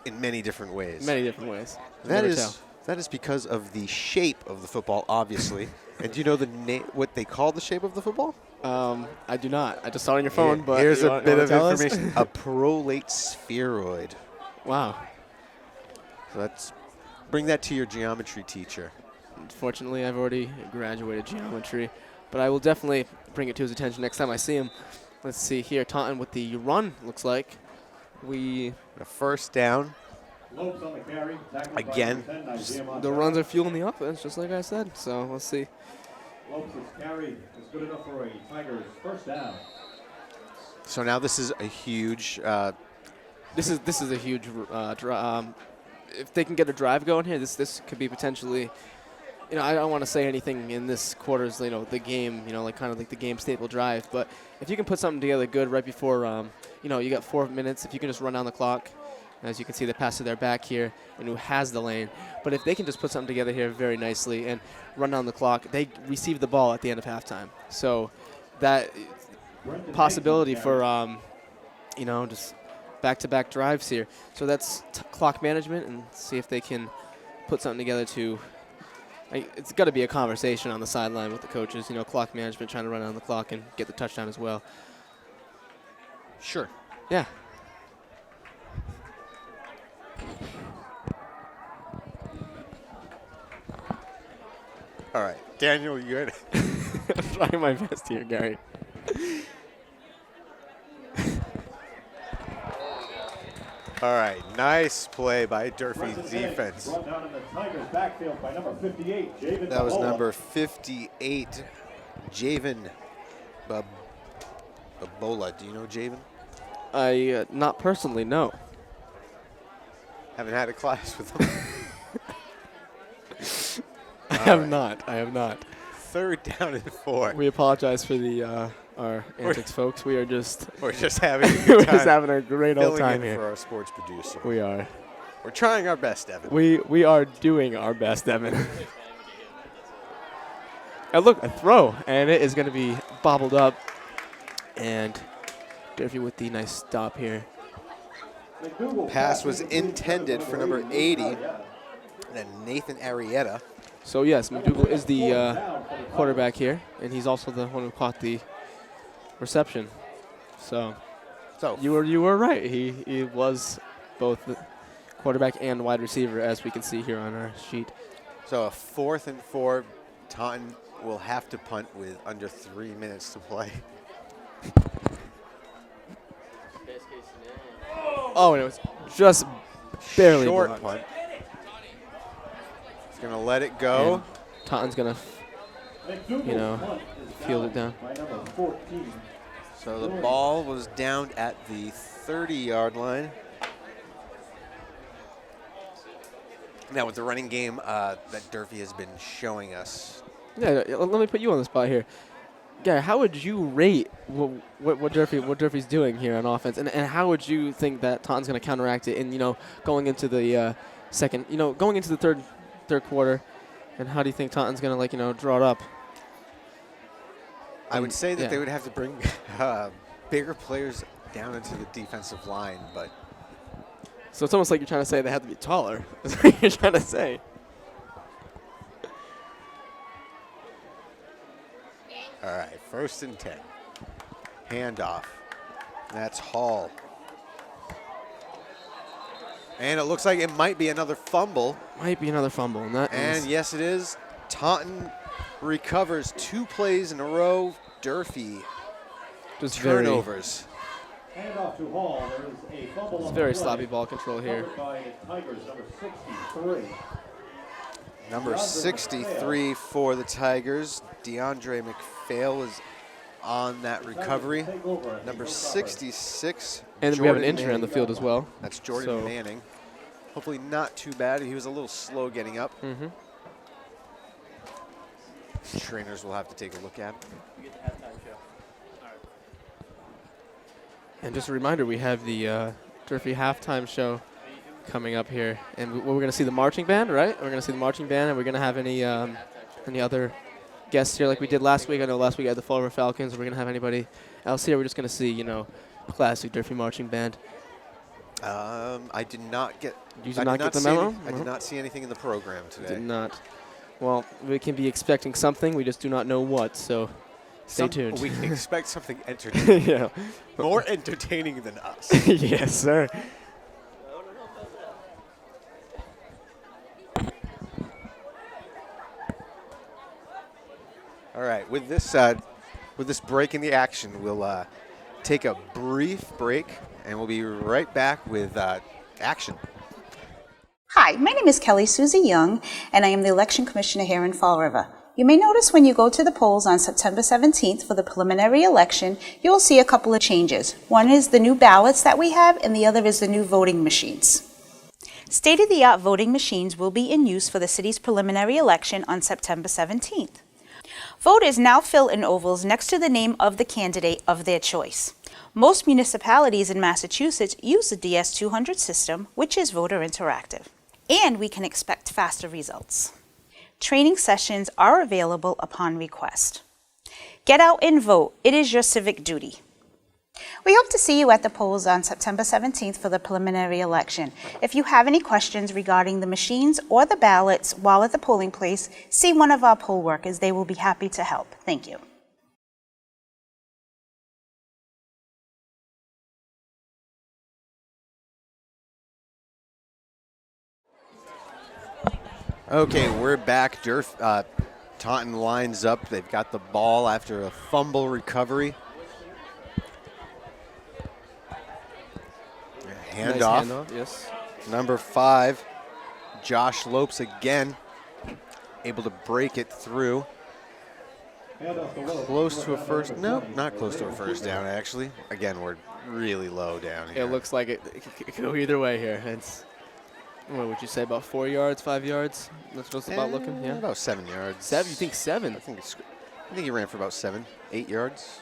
In many different ways. Many different ways. That is because of the shape of the football, obviously. And do you know what they call the shape of the football? I do not. I just saw it on your phone. But here's a bit of information. A prolate spheroid. Wow. So bring that to your geometry teacher. Unfortunately, I've already graduated geometry, but I will definitely bring it to his attention next time I see him. Let's see here. Taunton with the run, looks like. A 1st down. Again. The runs are fueling the offense, just like I said. So let's see. Lopes' carry is good enough for a Tigers 1st down. So now this is a huge. This is a huge. If they can get a drive going here, this could be potentially. I don't want to say anything in this quarter's, the game, kind of like the game staple drive. But if you can put something together good right before, you got 4 minutes. If you can just run down the clock, as you can see, the pass to their back here, and who has the lane. But if they can just put something together here very nicely and run down the clock, they receive the ball at the end of halftime. So that possibility for, just back-to-back drives here. So that's clock management, and see if they can put something together to. It's got to be a conversation on the sideline with the coaches. Clock management, trying to run on the clock and get the touchdown as well. Sure. Yeah. All right, Daniel, you ready? I'm trying my best here, Gary. All right, nice play by Durfee's defense. Brought down in the Tigers' backfield by number 58, Javen That was Babola. number 58, Javen Babola. Do you know Javen? I not personally, no. Haven't had a class with him. I have not. Third down and 4. We apologize for the our antics, folks. We are just We're just having a we're good time. just having a great old filling time in here. for our sports producer. We are. We're trying our best, Evan. We are doing our best, Evan. And look, a throw, and it is going to be bobbled up. And Durfee with the nice stop here. Pass was intended for number 80, then Nathan Arrieta. So yes, McDougal is the quarterback here, and he's also the one who caught the reception. So you were right. He was both the quarterback and wide receiver, as we can see here on our sheet. So a 4th and 4. Taunton will have to punt with under 3 minutes to play. Oh, and it was just barely Short blocked. punt. He's going to let it go. And Taunton's going to, field it down. By number 14. So the ball was down at the 30-yard line. Now with the running game that Durfee has been showing us. Yeah, let me put you on the spot here. Gary, how would you rate what Durfee's doing here on offense, and how would you think that Taunton's going to counteract it? And going into the going into the third quarter, and how do you think Taunton's going to draw it up? I would say that they would have to bring bigger players down into the defensive line, but so it's almost like you're trying to say they have to be taller. That's what you're trying to say. all right, 1st and 10. Handoff. That's Hall. And it looks like it might be another fumble. Might be another fumble. And yes, it is. Taunton recovers 2 plays in a row. Durfee just turnovers. Handoff to Hall. There is a fumble It's on very the sloppy play. ball control here. Covered by the Tigers, number 63. Number 63 for the Tigers. DeAndre McPhail is on that recovery. Take over as they Number recover. 66. And we have an Jordan injury on the Manning. field as well. That's Jordan So- Manning. Hopefully not too bad. He was a little slow getting up. Mm-hmm. Trainers will have to take a look at him. And just a reminder, we have the Durfee halftime show coming up here, and we're going to see the marching band, right? We're going to see the marching band, and we're going to have any other guests here like we did last week. I know last week I had the Fall River Falcons. We're going to have anybody else here. We're just going to see, classic Durfee marching band. I did not get. You did not get the memo? I did not see anything in the program today. Did not. Well, we can be expecting something. We just do not know what. So stay tuned. We can expect something entertaining. Yeah. More entertaining than us. Yes, sir. All right, with this break in the action, we'll take a brief break, and we'll be right back with action. Hi, my name is Kelly Susie Young, and I am the Election Commissioner here in Fall River. You may notice when you go to the polls on September 17th for the preliminary election, you will see a couple of changes. One is the new ballots that we have, and the other is the new voting machines. State-of-the-art voting machines will be in use for the city's preliminary election on September 17th. Voters now fill in ovals next to the name of the candidate of their choice. Most municipalities in Massachusetts use the DS200 system, which is voter interactive. And we can expect faster results. Training sessions are available upon request. Get out and vote. It is your civic duty. We hope to see you at the polls on September 17th for the preliminary election. If you have any questions regarding the machines or the ballots while at the polling place, see one of our poll workers. They will be happy to help. Thank you. Okay, we're back. Taunton lines up. They've got the ball after a fumble recovery. Nice Handoff. handoff, yes. Number 5, Josh Lopes again, able to break it through. Close to a first, no, not close to a first down actually. Again, we're really low down here. It looks like it could go either way here. It's, what would you say, about 4 yards, 5 yards? That's what's about looking, yeah? About 7 yards. 7, you think 7? I think he ran for about 7, 8 yards.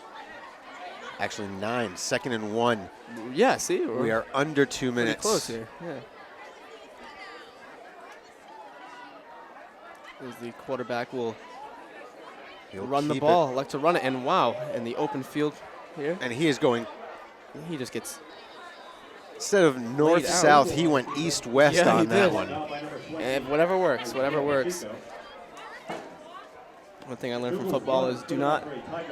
Actually 9, 2nd and 1. Yeah, see? We are under 2 minutes. Close here, yeah. As the quarterback will run the ball, like to run it, and wow, in the open field here. And he is going, He just gets, instead of north-south, he went east-west Yeah, on he that did. one. and whatever works, whatever works. One thing I learned from football is do not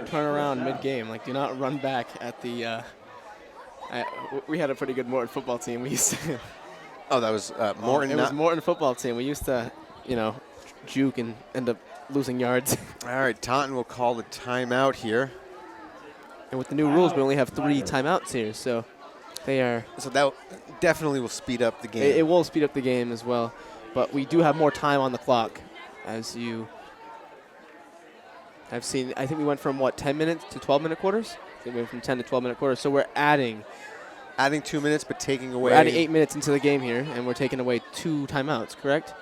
turn around mid-game. Like, do not run back at the. We had a pretty good Morton football team. We used to. Oh, that was Morton. It was Morton football team. We used to, juke and end up losing yards. All right, Taunton will call the timeout here. And with the new rules, we only have 3 timeouts here, so they are. So that definitely will speed up the game. It will speed up the game as well, but we do have more time on the clock, as you. I've seen. I think we went from 10 minutes to 12-minute quarters. I think we went from 10 to 12-minute quarters. So we're adding 2 minutes, but taking away. We're adding 8 minutes into the game here, and we're taking away 2 timeouts. Correct?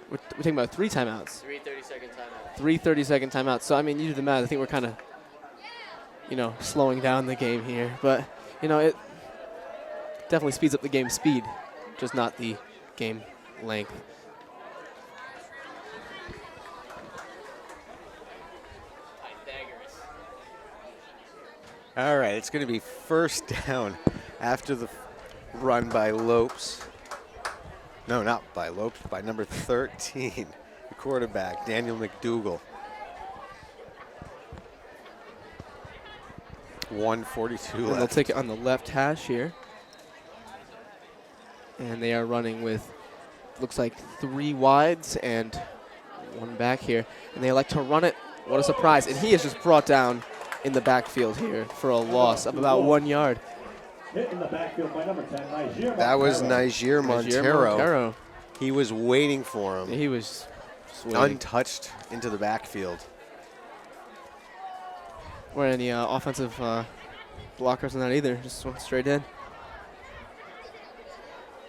We're taking about 3 timeouts. 3 30-second timeouts. 3 30-second timeouts. So I mean, you do the math. I think we're kind of, slowing down the game here, but it definitely speeds up the game speed, just not the game length. All right, it's going to be first down after the run by Lopes. No, not by Lopes, by number 13, the quarterback, Daniel McDougal. 1:42 And left. they'll take it on the left hash here. And they are running with, looks like 3 wides and 1 back here. And they like to run it. What a surprise. And he is just brought down in the backfield here for a loss of about 1 yard. Hit in the backfield by number 10, Niger That was Niger Montero. Montero. He was waiting for him. He was just waiting. Untouched into the backfield. Weren't any offensive blockers on that either. Just went straight in.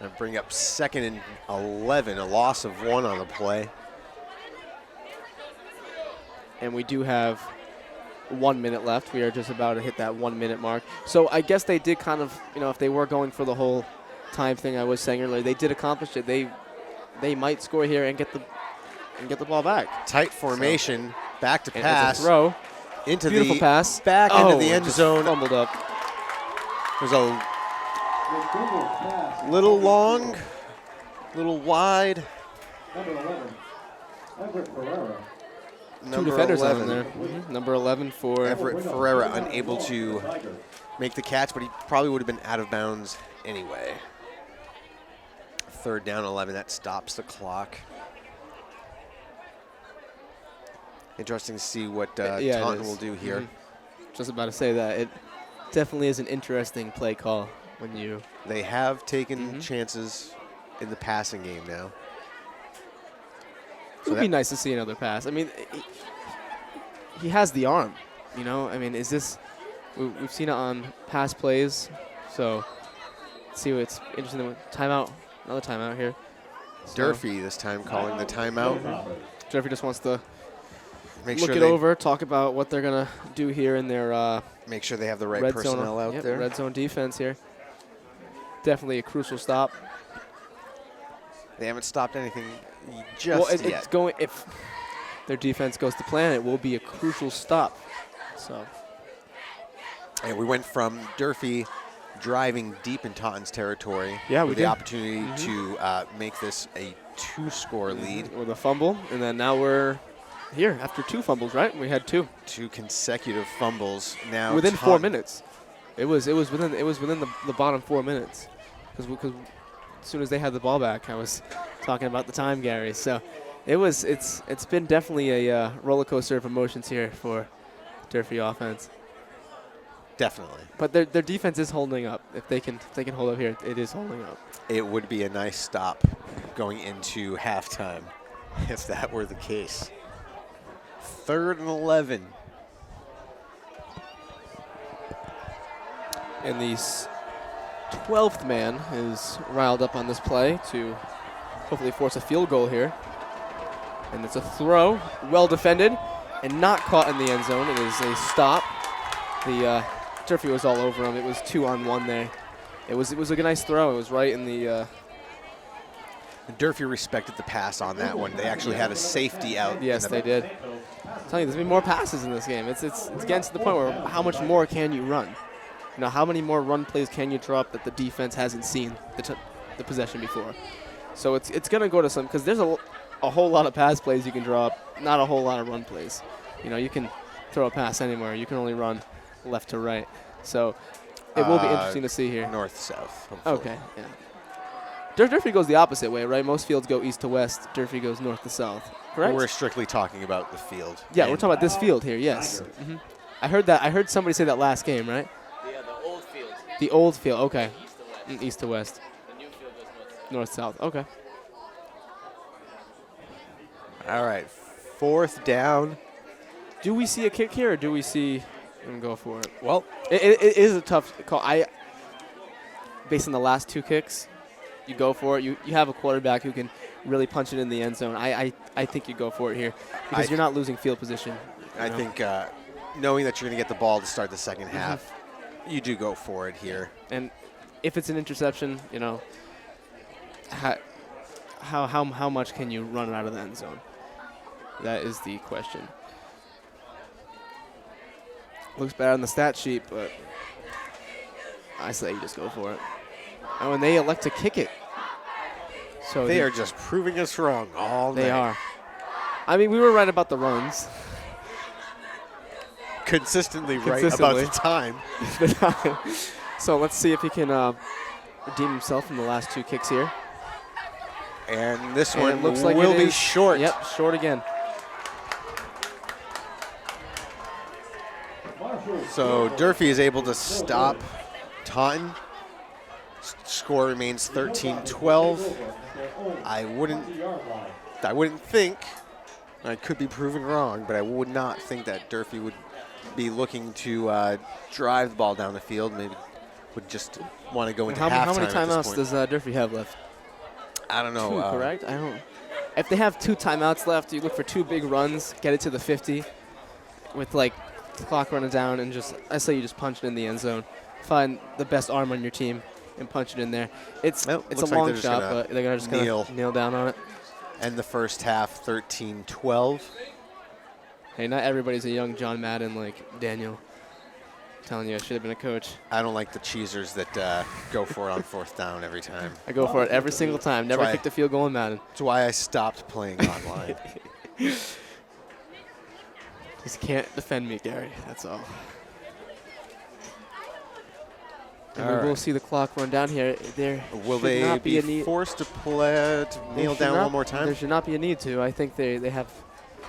And bring up 2nd and 11, a loss of 1 on the play. And we do have 1 minute left. We are just about to hit that 1 minute mark. So I guess they did kind of, if they were going for the whole time thing I was saying earlier, they did accomplish it. They might score here and get the ball back. Tight formation, back to And pass. it's a throw. Into Beautiful the pass. back into the end just zone. Fumbled up. There's a little long, little wide. Number 11, Everett Ferreira. 2 Number defenders 11. on there. Number 11 for Everett Ferreira unable to make the catch, but he probably would have been out of bounds anyway. 3rd down, 11. That stops the clock. Interesting to see what Yeah, it Taunton is. will do here. Just about to say that. It definitely is an interesting play call when you. They have taken chances in the passing game now. It would be nice to see another pass. I mean, he has the arm, I mean, is this, we've seen it on past plays, so let's see what's interesting. Timeout, another timeout here. Durfee this time calling the timeout. Durfee just wants to Make look sure it they over, talk about what they're going to do here in their make sure they have the right red personnel zone, out there. red zone defense here. Definitely a crucial stop. They haven't stopped anything just Well, yet. it's going, if their defense goes to plan, it will be a crucial stop. So And we went from Durfee driving deep in Taunton's territory with the opportunity to make this a 2-score lead. With a fumble, and then now we're here after 2 fumbles, right? We had 2. 2 consecutive fumbles. Now within Taunton, 4 minutes. It was within the bottom 4 minutes, because as soon as they had the ball back, I was talking about the time, Gary. So it's been definitely a roller coaster of emotions here for Durfee offense. Definitely. But their defense is holding up. If they can hold up here, it is holding up. It would be a nice stop going into halftime if that were the case. 3rd and 11. And the 12th man is riled up on this play to hopefully force a field goal here. And it's a throw, well defended, and not caught in the end zone. It is a stop. The Durfee was all over him. It was 2-on-1 there. It was a nice throw. It was right in the. Durfee respected the pass on that one. They actually had a safety out. Yes, they did. I'm telling you, there's been more passes in this game. It's getting to the point where how much more can you run? You know, how many more run plays can you drop that the defense hasn't seen the possession before? So it's going to go to some, because there's a whole lot of pass plays you can drop, not a whole lot of run plays. You know, you can throw a pass anywhere. You can only run left to right. So it will be interesting to see here. North-south, hopefully. Okay, yeah. Durfee goes the opposite way, right? Most fields go east to west. Durfee goes north to south, correct? We're strictly talking about the field. Yeah, we're talking about this field here, yes. I heard that. I heard somebody say that last game, right? Yeah, the old field. The old field, okay. East to west. East to west. The new field goes North-south, okay. All right, 4th down. Do we see a kick here, or do we see him go for it? Well, it is a tough call. Based on the last 2 kicks, you go for it. You have a quarterback who can really punch it in the end zone. I think you go for it here because you're not losing field position. I think knowing that you're going to get the ball to start the second half, you do go for it here. And if it's an interception, you know, how much can you run out of the end zone? That is the question. Looks bad on the stat sheet, but I say you just go for it. Oh, and they elect to kick it. So they are just proving us wrong all night. They are. I mean, we were right about the runs. Consistently right about the time. So let's see if he can redeem himself from the last 2 kicks here. And this And one it looks like will it be is short. Yep, short again. So Durfee is able to stop Taunton. Score remains 13-12. I wouldn't think, I could be proven wrong, but I would not think that Durfee would be looking to drive the ball down the field. Maybe would just want to go into halftime. How many at this timeouts point. does Durfee have left? I don't know. 2, correct? I don't. If they have 2 timeouts left, you look for 2 big runs, get it to the 50, with like the clock running down, and I say you just punch it in the end zone. Find the best arm on your team and punch it in there. It's a long shot, but they're just gonna kneel down on it. And the first half, 13-12. Hey, not everybody's a young John Madden like Daniel. I'm telling you, I should have been a coach. I don't like the cheesers that go for it on 4th down every time. I go for it every single time. Never kicked a field goal in Madden. That's why I stopped playing online. Just can't defend me, Gary. That's all. And we will see the clock run down here. Will they be forced to kneel down one more time? There should not be a need to. I think they have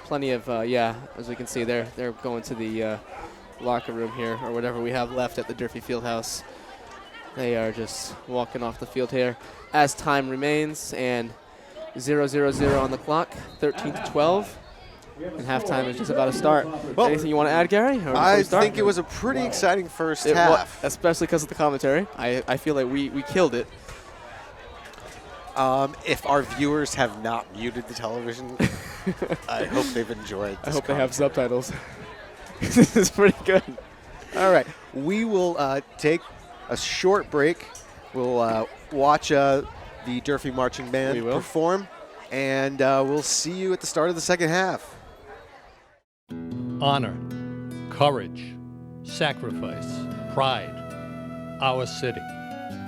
plenty of, as we can see, they're going to the locker room here, or whatever we have left at the Durfee Fieldhouse. They are just walking off the field here as time remains, and 0-0-0 on the clock, 13-12. And halftime is just about to start. Well, anything you want to add, Gary? I think it was a pretty exciting first half. Especially because of the commentary. I feel like we killed it. If our viewers have not muted the television, I hope they've enjoyed this. I hope they have subtitles. This is pretty good. All right. We will take a short break. We'll watch the Durfee Marching Band perform, and we'll see you at the start of the second half. Honor, courage, sacrifice. pride, our city.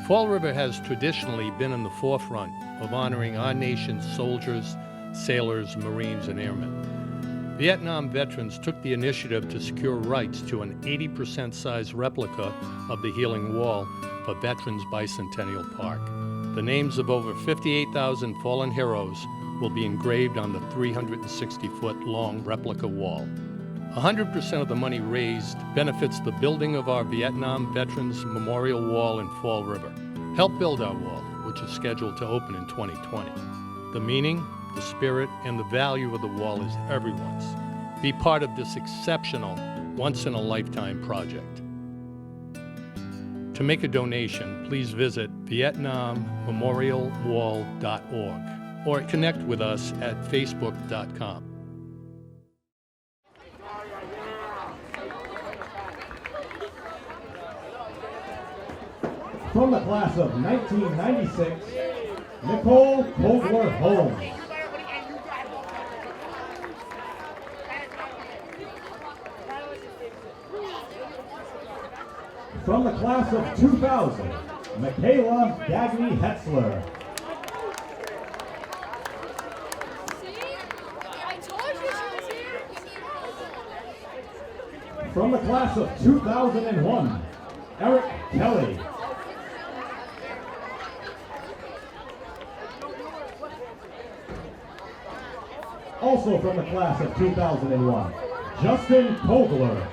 Fall River has traditionally been in the forefront of honoring our nation's soldiers, sailors, Marines, and airmen. Vietnam veterans took the initiative to secure rights to an 80% size replica of the Healing Wall for Veterans Bicentennial Park. The names of over 58,000 fallen heroes will be engraved on the 360-foot long replica wall. 100% of the money raised benefits the building of our Vietnam Veterans Memorial Wall in Fall River. Help build our wall, which is scheduled to open in 2020. The meaning, the spirit, and the value of the wall is everyone's. Be part of this exceptional, once-in-a-lifetime project. To make a donation, please visit vietnammemorialwall.org or connect with us at facebook.com. From the class of 1996, Nicole Kogler-Holmes. From the class of 2000, Michaela Gagny-Hetzler. From the class of 2001, Eric Kelly. Also from the class of 2001, Justin Kogler.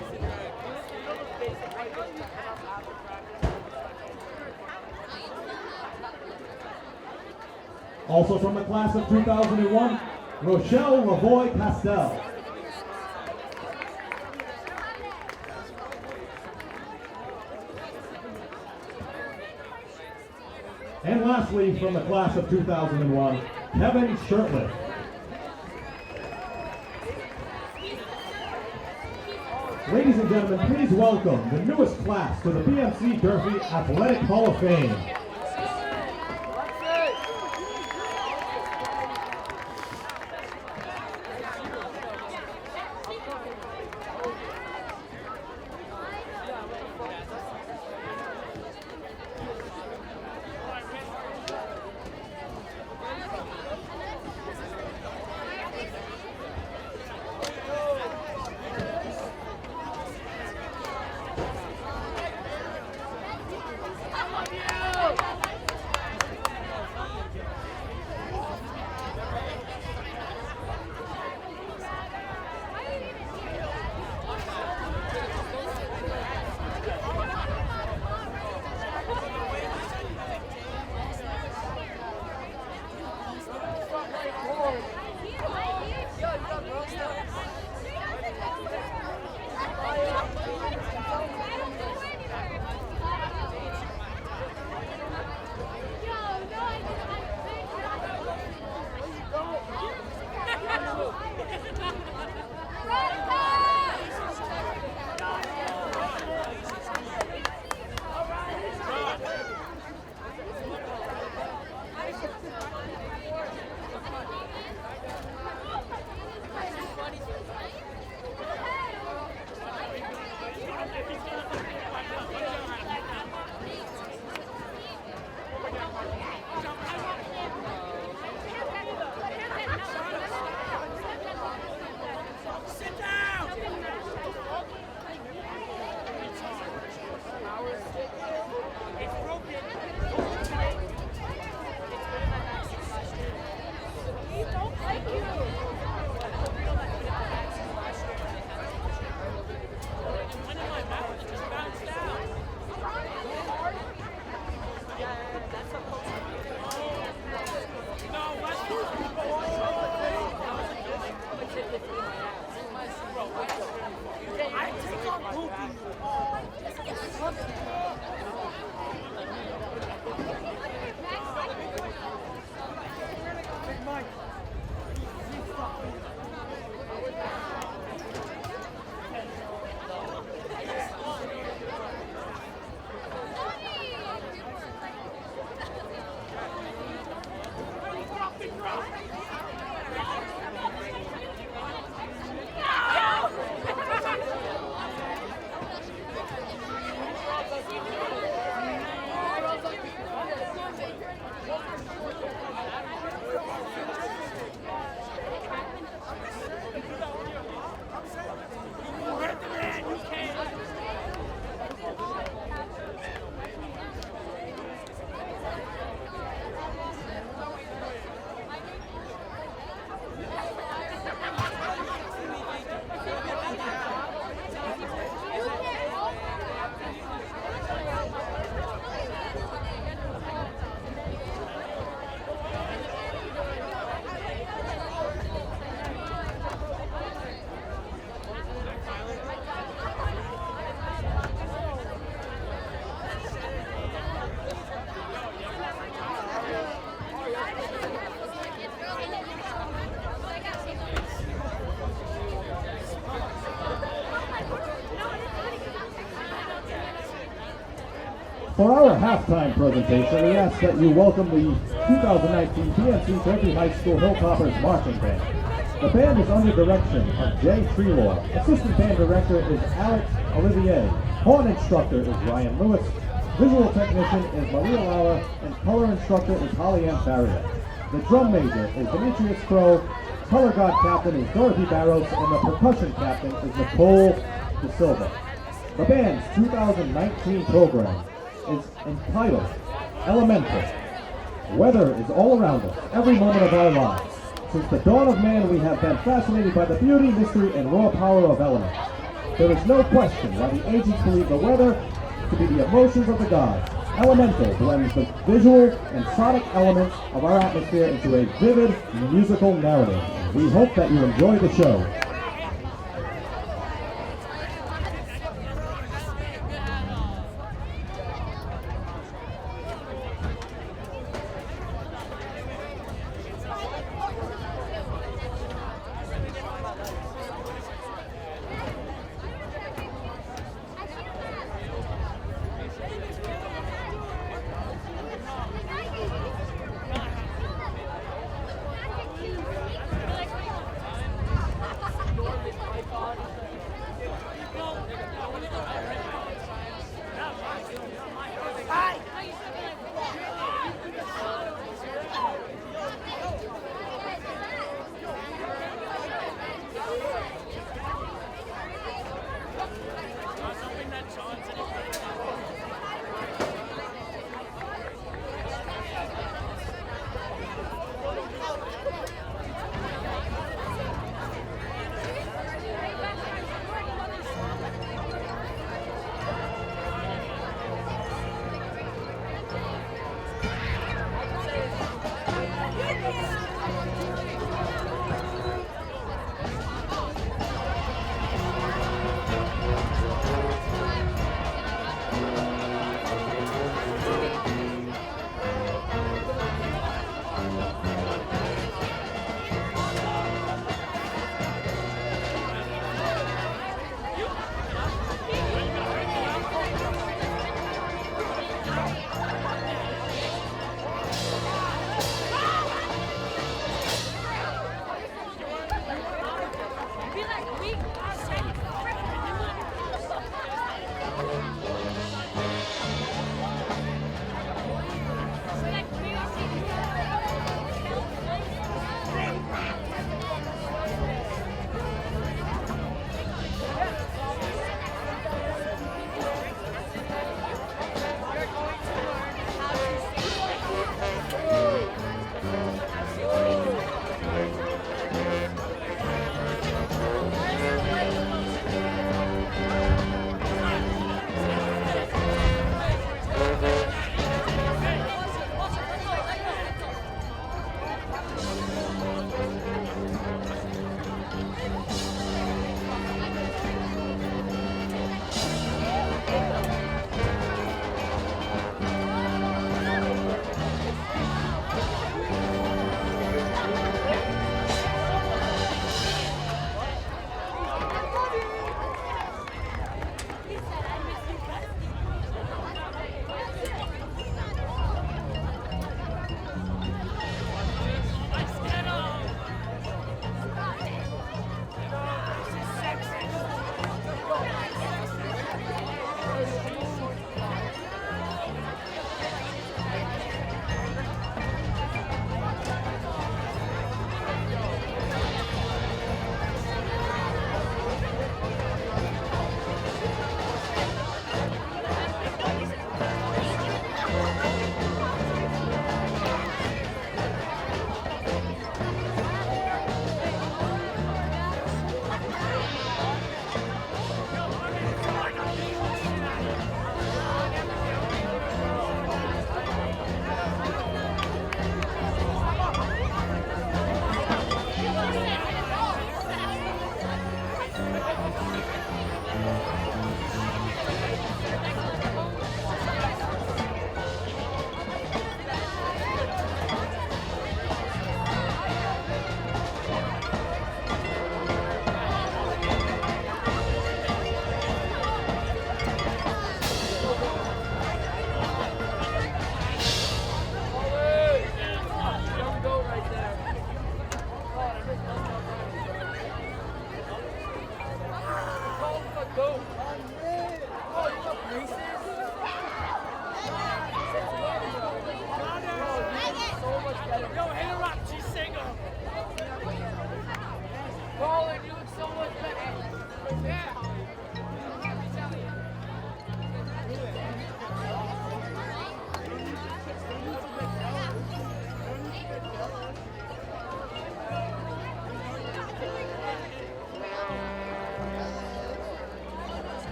Also from the class of 2001, Rochelle Lavoie Castel. And lastly, from the class of 2001, Kevin Shirtliff. Ladies and gentlemen, please welcome the newest class to the BMC Durfee Athletic Hall of Fame. our halftime presentation, we ask that you welcome the 2019 PNC Durfee High School Hilltoppers Marching Band. The band is under direction of Jay Treloar. Assistant band director is Alex Olivier. Horn instructor is Ryan Lewis. Visual technician is Maria Lauer, and color instructor is Holly Ann Farrier. The drum major is Demetrius Crow. Color guard captain is Dorothy Barros, and the percussion captain is Nicole De Silva. The band's 2019 program is entitled Elemental. Weather is all around us, every moment of our lives. Since the dawn of man, we have been fascinated by the beauty, mystery, and raw power of elements. There is no question why the ancients believed the weather to be the emotions of the gods. Elemental blends the visual and sonic elements of our atmosphere into a vivid musical narrative. We hope that you enjoy the show.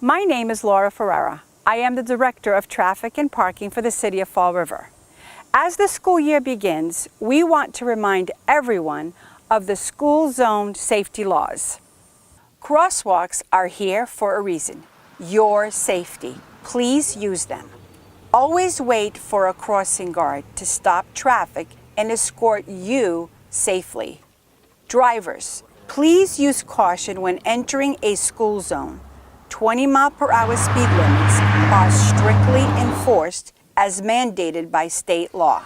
My name is Laura Ferrara. I am the Director of Traffic and Parking for the City of Fall River. As the school year begins, we want to remind everyone of the school zone safety laws. Crosswalks are here for a reason: your safety. Please use them. Always wait for a crossing guard to stop traffic and escort you safely. Drivers, please use caution when entering a school zone. 20-mile-per-hour speed limits are strictly enforced as mandated by state law.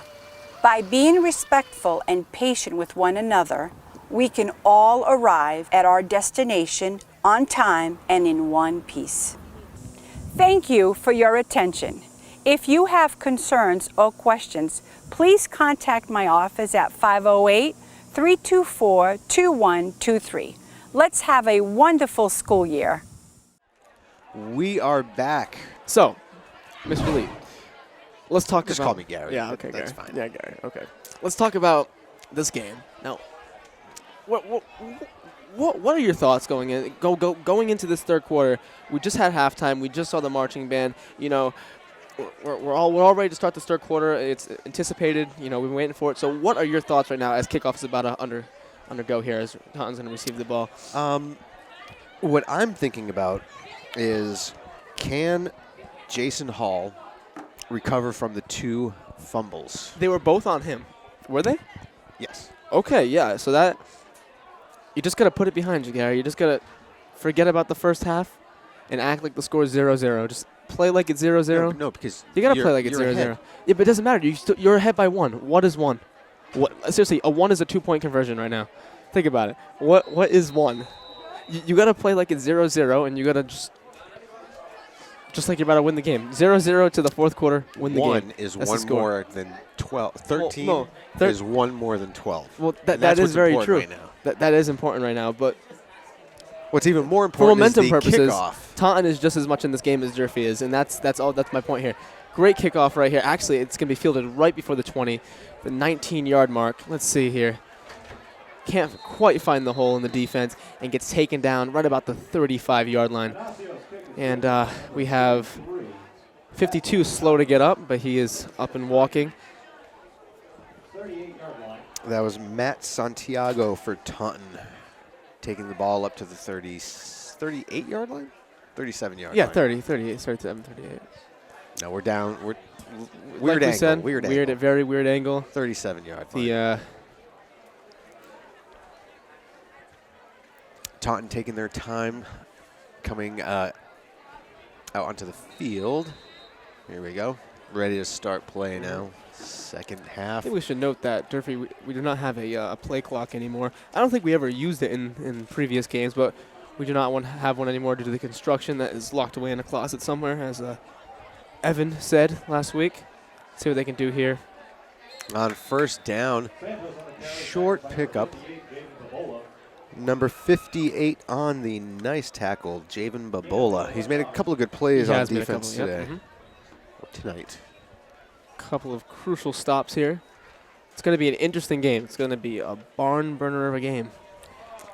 By being respectful and patient with one another, we can all arrive at our destination on time and in one piece. Thank you for your attention. If you have concerns or questions, please contact my office at 508-324-2123. Let's have a wonderful school year. We are back. So, Mr. Lee, let's talk Just about... call me Gary. Yeah, okay, That's Gary. fine. Yeah, Gary, okay. Let's talk about this game. Now, what are your thoughts going going into this third quarter? We just had halftime. We just saw the marching band. You know, we're all ready to start this third quarter. It's anticipated. You know, we've been waiting for it. So what are your thoughts right now as kickoff is about to undergo here as Taunton's going to receive the ball? What I'm thinking about is, can Jason Hall recover from the 2 fumbles? They were both on him. Were they? Yes. Okay, yeah. So that you just got to put it behind you, Gary. You just got to forget about the first half and act like the score is 0-0. Just play like it's 0-0. No, because you got to play like it's 0-0. Yeah, but it doesn't matter. You're ahead by 1. What is 1? Seriously, a 1 is a 2-point conversion right now. Think about it. What is 1? You got to play like it's 0-0, and you got to just like you're about to win the game. 0-0 to the fourth quarter, win the game. 1 is That's 1 more than 12. 13 is 1 more than 12. Well, that is very true. Right now. That is important right now. But what's even more for important momentum is the purposes, kickoff. Taunton is just as much in this game as Durfee is, and that's my point here. Great kickoff right here. Actually, it's going to be fielded right before the 20, the 19-yard mark. Let's see here. Can't quite find the hole in the defense and gets taken down right about the 35-yard line. And we have 52 slow to get up, but he is up and walking. That was Matt Santiago for Taunton, taking the ball up to the 38-yard line? 37-yard Yeah, line. 30, 38, 37, 38. No, we're down. Weird like angle. We said, weird angle. A very weird angle. 37-yard line. The Taunton taking their time, coming out onto the field. Here we go. Ready to start play now. Second I half. think we should note that Durfee, we do not have a play clock anymore. I don't think we ever used it in previous games, but we do not want to have one anymore due to the construction that is locked away in a closet somewhere, as Evan said last week. Let's see what they can do here. On first down, short pickup. Number 58 on the nice tackle, Javen Babola. He's made a couple of good plays on defense today. Tonight. Couple of crucial stops here. It's going to be an interesting game. It's going to be a barn burner of a game,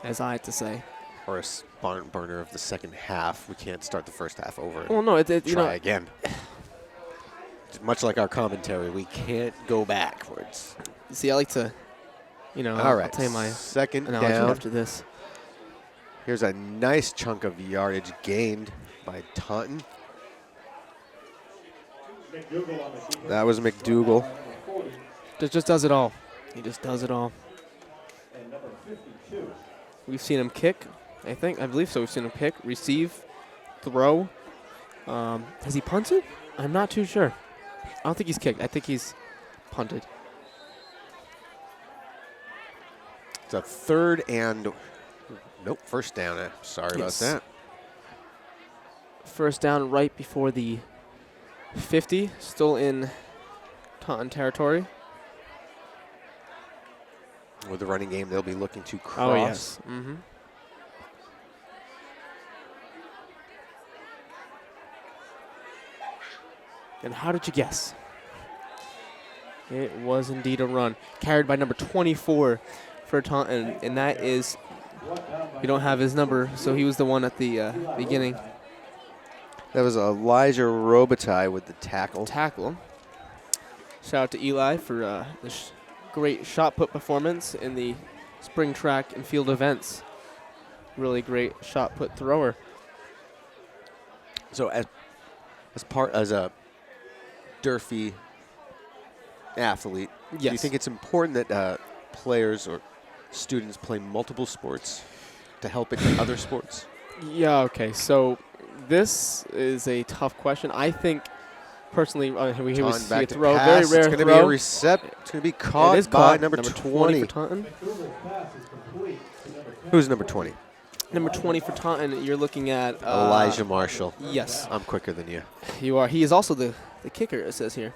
as I had to say. Or a barn burner of the second half. We can't start the first half over. Well, no, try again. Much like our commentary, we can't go backwards. See, I like to, all right, I'll tell you my second analogy down after this. Here's a nice chunk of yardage gained by Taunton. That was McDougal. Just does it all. He just does it all. We've seen him kick, I believe so. We've seen him kick, receive, throw. Has he punted? I'm not too sure. I don't think he's kicked. I think he's punted. It's a third and, first down. Sorry about that. First down right before the 50, still in Taunton territory. With the running game, they'll be looking to cross. Oh, yes. Mm-hmm. And how did you guess? It was indeed a run. Carried by number 24 for Taunton, and that is, we don't have his number, so he was the one at the beginning. That was Elijah Robitaille with the tackle. Shout out to Eli for this great shot put performance in the spring track and field events. Really great shot put thrower. So as a Durfee athlete, do you Yes. think it's important that players or students play multiple sports to help in other sports? Yeah, okay. So this is a tough question. I think personally, we Taunton see back a to throw, pass. very rare It's going to throw. be a It's going to be caught It is by caught. number 20. for Taunton. Who's number 20? Number 20 for Taunton, you're looking at Elijah Marshall. Yes, I'm quicker than you. you are. He is also the kicker, it says here.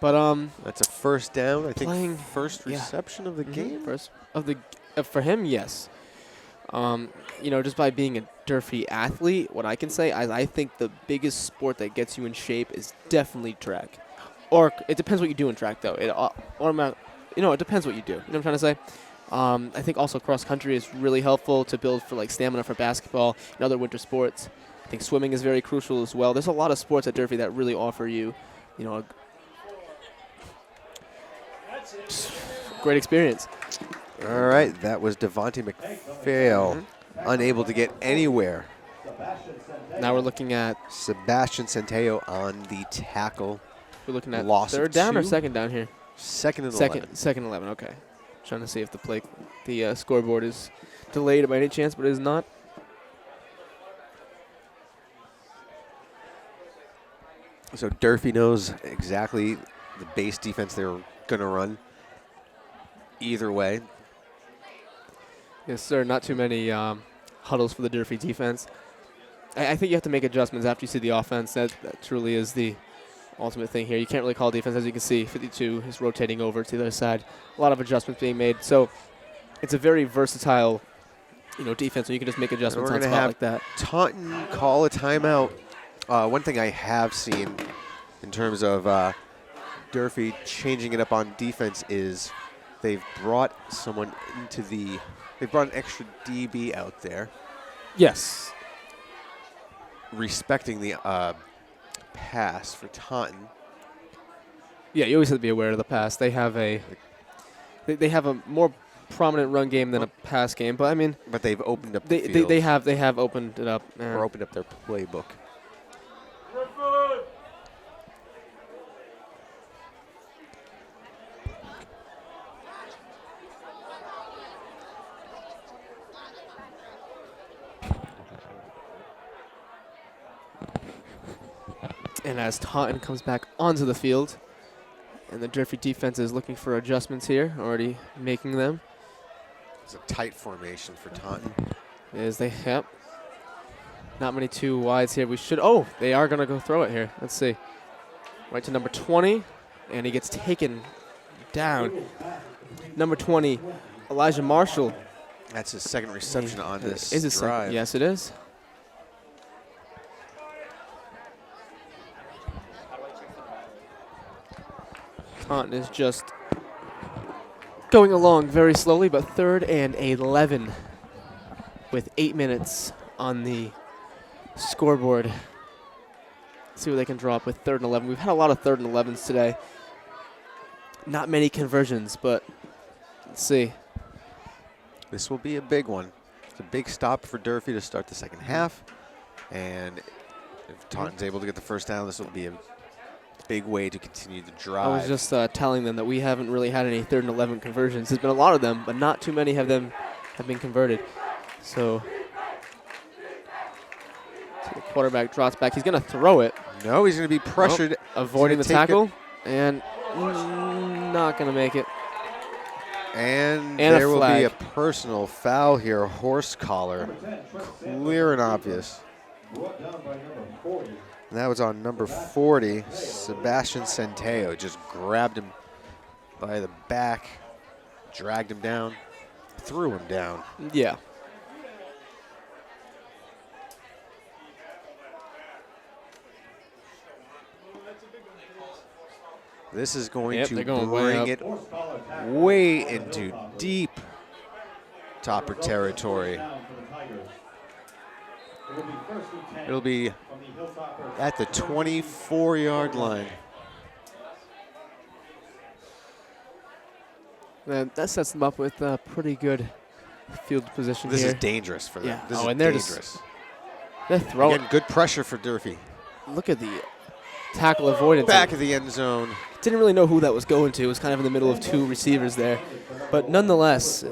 But That's a first down. I Playing- think first yeah. reception of the game. first of the for him, yes. Just by being a Durfee athlete, what I can say, I think the biggest sport that gets you in shape is definitely track. Or it depends what you do in track, though. It depends what you do. You know what I'm trying to say? I think also cross country is really helpful to build for like stamina for basketball and other winter sports. I think swimming is very crucial as well. There's a lot of sports at Durfee that really offer you, a great experience. All right, that was Devontae McPhail, unable to get anywhere. Now we're looking at Sebastian Centeo on the tackle. Loss of third down or 2? second down here. Second and 11. Second 11. Okay. Trying to see if the scoreboard is delayed by any chance, but it is not. So Durfee knows exactly the base defense they're going to run either way. Yes, sir. Not too many huddles for the Durfee defense. I think you have to make adjustments after you see the offense. That truly is the ultimate thing here. You can't really call defense. As you can see, 52 is rotating over to the other side. A lot of adjustments being made. So it's a very versatile, defense. So you can just make adjustments on spot like that. Taunton call a timeout. One thing I have seen in terms of Durfee changing it up on defense is they've brought someone they've brought an extra DB out there. Yes. Respecting the pass for Taunton. Yeah, you always have to be aware of the pass. They have a more prominent run game than a pass game, but I mean, but they've opened up the field. they have opened it up or opened up their playbook. And as Taunton comes back onto the field, and the Durfee defense is looking for adjustments here, already making them. It's a tight formation for Taunton. Not many two wides here. They are going to go throw it here. Let's see. Right to number 20, and he gets taken down. Number 20, Elijah Marshall. That's his second reception on this Is it drive. second? Yes, it is. Taunton is just going along very slowly, but 3rd and 11 with 8 minutes on the scoreboard. See what they can draw up with 3rd and 11. We've had a lot of 3rd and 11s today. Not many conversions, but let's see. This will be a big one. It's a big stop for Durfee to start the second half. And if Taunton's able to get the first down, this will be a big way to continue the drive. I was just telling them that we haven't really had any 3rd and 11 conversions. There's been a lot of them, but not too many have been converted. So the quarterback drops back. He's going to throw it. No, he's going to be pressured. Avoiding the tackle. And not going to make it. And a there will be flag. a personal foul here. Horse collar. Clear and obvious. And that was on number 40, Sebastian Centeo. Just grabbed him by the back, dragged him down, threw him down. Yeah. This is going to they're going bring way it way into deep Topper territory. It'll be at the 24-yard line. That sets them up with pretty good field position This here. is dangerous for them. Yeah. This and is they're dangerous. They're throwing. Again, good pressure for Durfee. Look at the tackle avoidance. Back of the end zone. Didn't really know who that was going to. It was kind of in the middle of two receivers there. But nonetheless,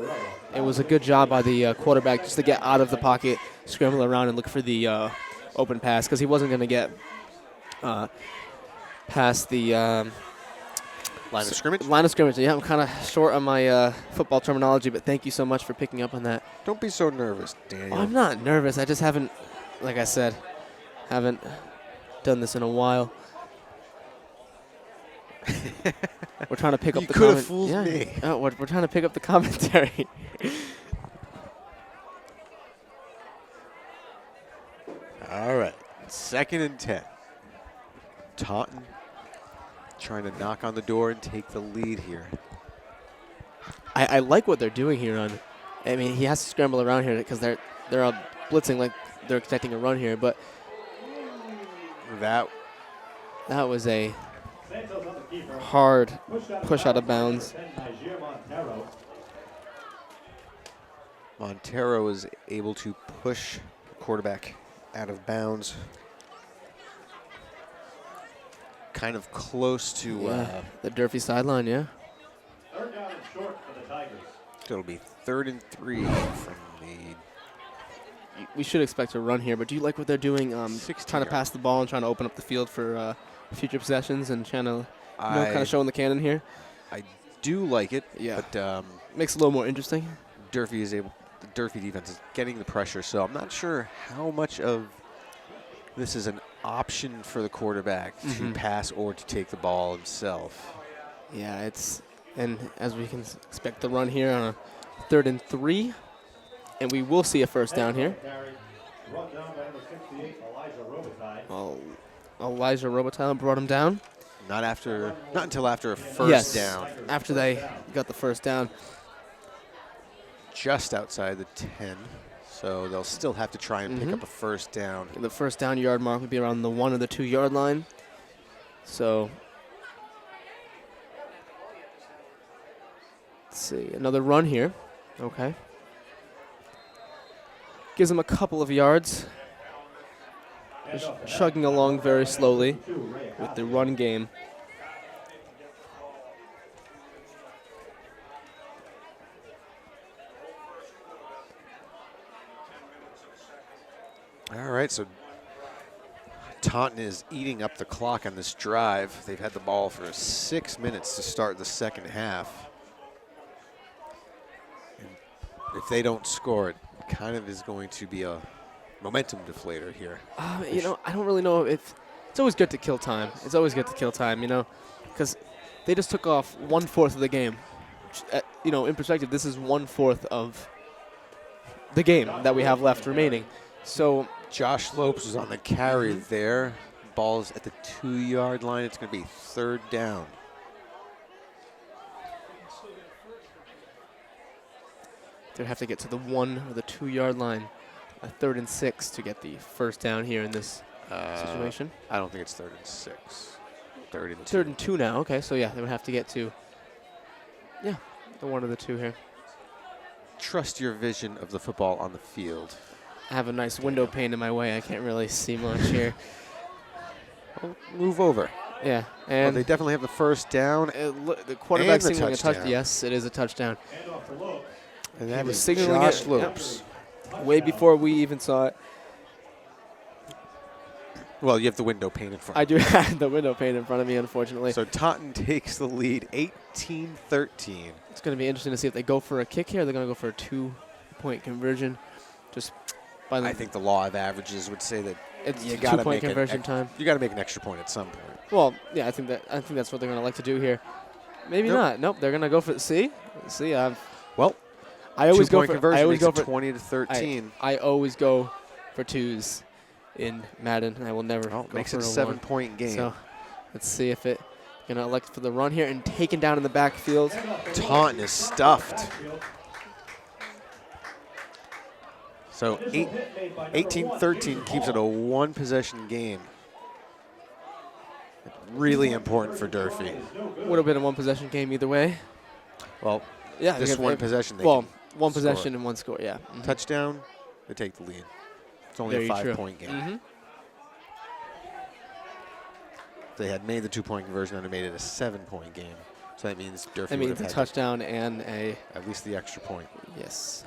it was a good job by the quarterback just to get out of the pocket, scramble around, and look for the open pass because he wasn't going to get past the Line of scrimmage. line of scrimmage. Yeah, I'm kind of short on my football terminology, but thank you so much for picking up on that. Don't be so nervous, Daniel. Oh, I'm not nervous. I just haven't, like I said, haven't done this in a while. We're trying to pick up You the could have fooled me. We're trying to pick up the commentary. All right. 2nd and 10. Taunton trying to knock on the door and take the lead here. I like what they're doing here. I mean, he has to scramble around here because they're all blitzing like they're expecting a run here. But That was a hard push out of bounds. Montero is able to push the quarterback out of bounds. Kind of close to The Durfee sideline, yeah. it'll be 3rd and 3 from the We should expect a run here, but do you like what they're doing? 16 Trying to yard. pass the ball and trying to open up the field for future possessions and trying to, kind I of showing the cannon here. do like it, Yeah. but Makes it a little more interesting. the Durfee defense is getting the pressure, so I'm not sure how much of this is an option for the quarterback to pass or to take the ball himself. Yeah, and as we can expect the run here on a 3rd and 3, and we will see a first down here. Elijah Robitaille brought him down. Not until after a first down, After they got the first down. just outside the 10. So they'll still have to try and pick up a first down. The first down yard mark would be around the 1 or the 2 yard line. So let's see, another run here. Okay. Gives them a couple of yards. Just chugging along very slowly with the run game. All right, so Taunton is eating up the clock on this drive. They've had the ball for 6 minutes to start the second half. And if they don't score, it kind of is going to be a momentum deflator here. You know, I don't really know if it's always good to kill time. It's always good to kill time, you know, because they just took off 1/4 of the game. You know, in perspective, this is 1/4 of the game that we have left remaining. So Josh Lopes is on the carry there. Ball's at the 2 yard line. It's going to be 3rd down. they'd have to get to the 1 or the 2 yard line. A 3rd and 6 to get the first down here in this situation. I don't think it's 3rd and 6. 3rd and 2. 3rd and 2 now. Okay, so yeah, they would have to get to, the 1 or the 2 here. Trust your vision of the football on the field. I have a nice window pane in my way. I can't really see much here. Well, move over. Yeah, Well, and they definitely have the first down. the quarterback And the signaling a touchdown. touchdown. Yes, it is a touchdown. And that was is signaling Josh it, Lopes. Way before we even saw it. Well, you have the window pane in front. I do have the window pane in front of me, unfortunately. So Taunton takes the lead, 18-13. It's going to be interesting to see if they go for a kick here. They're going to go for a 2-point conversion. Just by the I think the law of averages would say that it's you a got to 2-point make conversion time. You got to make an extra point at some point. Well, yeah, I think that's what they're going to like to do here. Maybe Nope. not. Nope, they're going to go for see. Well, I always go 2-point for conversion I always makes go it for 20 to 13. I always go for 2s in Madden. I will never go Makes for it a a 7-point game. So let's see if it going to elect for the run here and taken down in the backfield. Taunton is stuffed. So 18-13 keeps it a one-possession game. Really important for Durfee. Would have been a one-possession game either way. Well, Yeah, this one possession. They well, can one score. possession and one score. Yeah. Mhm. Touchdown, they take the lead. It's only Very a true. 5-point game. Mhm. If they had made the 2-point conversion, it would have made it a 7-point game. So that means Durfee That would means have a had touchdown and a at least the extra point. yes.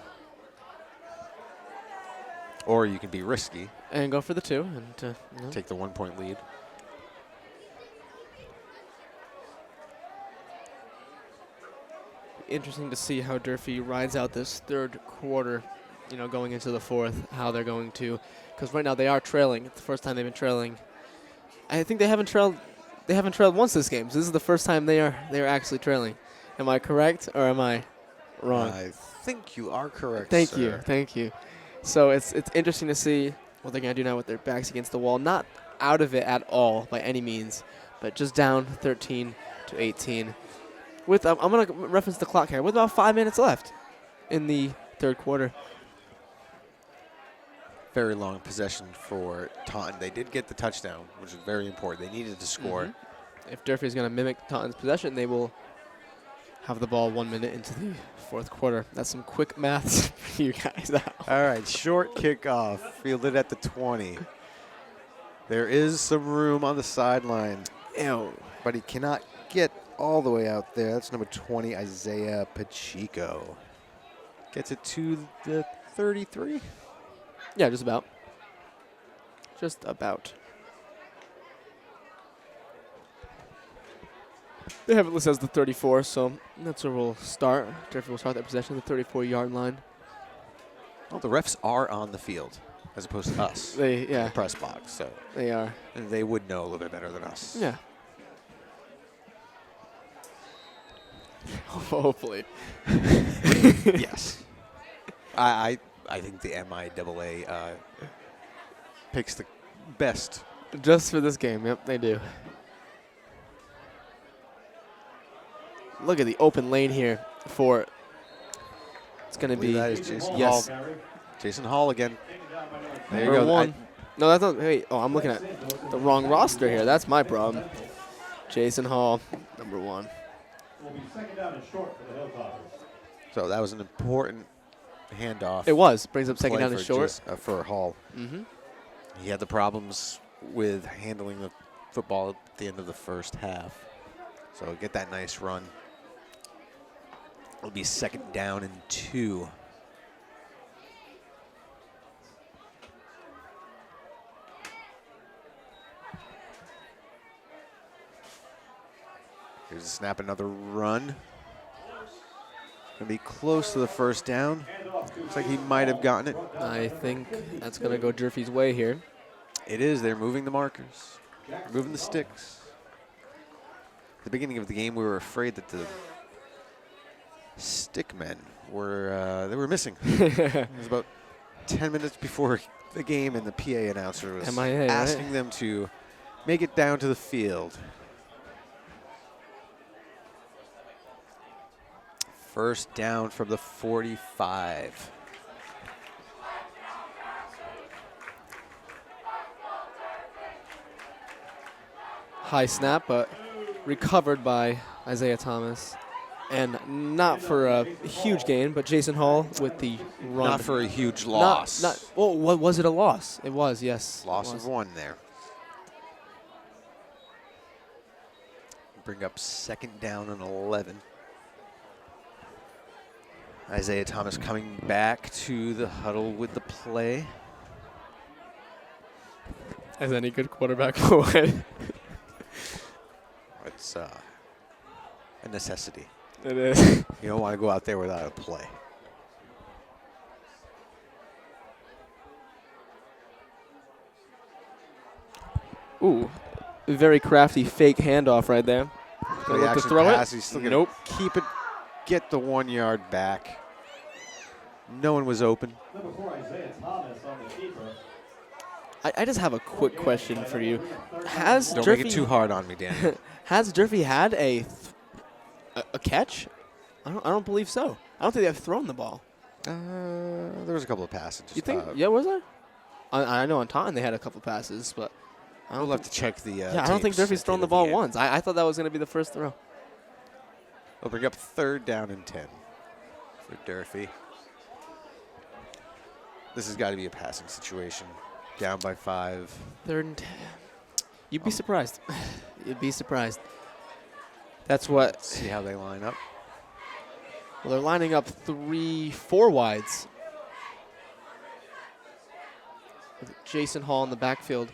Or you can be risky, And go for the 2 and take the 1-point lead. Interesting to see how Durfee rides out this third quarter, going into the fourth, how they're going to, because right now they are trailing. It's the first time they've been trailing. I think they haven't trailed once this game. So this is the first time they are actually trailing. Am I correct or am I wrong? I think you are correct, Thank sir. you. So it's interesting to see what they're going to do now with their backs against the wall. Not out of it at all by any means, but just down 13-18. With I'm going to reference the clock here. With about 5 minutes left in the third quarter. Very long possession for Taunton. They did get the touchdown, which is very important. They needed to score. Mm-hmm. If Durfee is going to mimic Taunton's possession, they will have the ball 1 minute into the fourth quarter. That's some quick maths for you guys. All right, short kickoff, fielded at the 20. There is some room on the sideline, Ew. but he cannot get all the way out there. That's number 20, Isaiah Pacheco. Gets it to the 33. Yeah, just about. Just about. They have it listed as the 34, so that's where we'll start. Durfee will start that possession at the 34-yard line. Well, the refs are on the field as opposed to us. They, in yeah, the press box, so they are. they would know a little bit better than us. Yeah. Hopefully. Yes. I think the MIAA picks the best. Just for this game, yep, they do. Look at the open lane here for. It's going to be. That is Jason yes. Hall. Jason Hall again. There you Number go. one. No, that's not. Wait. Oh, I'm looking at the wrong roster here. That's my problem. Jason Hall, number 1. Will be second down and short for the Hilltoppers. So that was an important handoff. It was. Brings up second play down and for short. for Hall. Mm-hmm. He had the problems with handling the football at the end of the first half. So get that nice run. It'll be second down and 2. Here's a snap, another run. Gonna be close to the first down. Looks like he might have gotten it. I think that's going to go Durfee's way here. It is. They're moving the markers, moving the sticks. At the beginning of the game, we were afraid that the stick men were missing. It was about 10 minutes before the game, and the PA announcer was MIA, asking right? them to make it down to the field. First down from the 45. High snap, but recovered by Isaiah Thomas. And not for a huge gain, but Jason Hall with the run. Not for a huge loss. Well, was it a loss? It was, yes. Loss of 1 there. Bring up second down and 11. Isaiah Thomas coming back to the huddle with the play. As any good quarterback would. It's a necessity. It is. You don't want to go out there without a play. Ooh, very crafty fake handoff right there. Gonna look to throw it. He's still gonna Nope. keep it, get the 1 yard back. No one was open. Number 4, Isaiah Thomas on the keeper. I just have a quick question for you. Has Don't Durfee make it too hard on me, Danny. has Durfee had a catch? I don't believe so. I don't think they've thrown the ball. There was a couple of passes. You think? Yeah, was there? I know on Taunton they had a couple passes, but We'll have to check the I don't think tapes Durfee's at thrown end the of ball game. once. I thought that was going to be the first throw. They'll bring up 3rd down and 10 for Durfee. This has got to be a passing situation. Down by 5. 3rd and 10. You'd be surprised. You'd be surprised. That's what. Let's see how they line up. Well, they're lining up 3-4 wides. With Jason Hall in the backfield.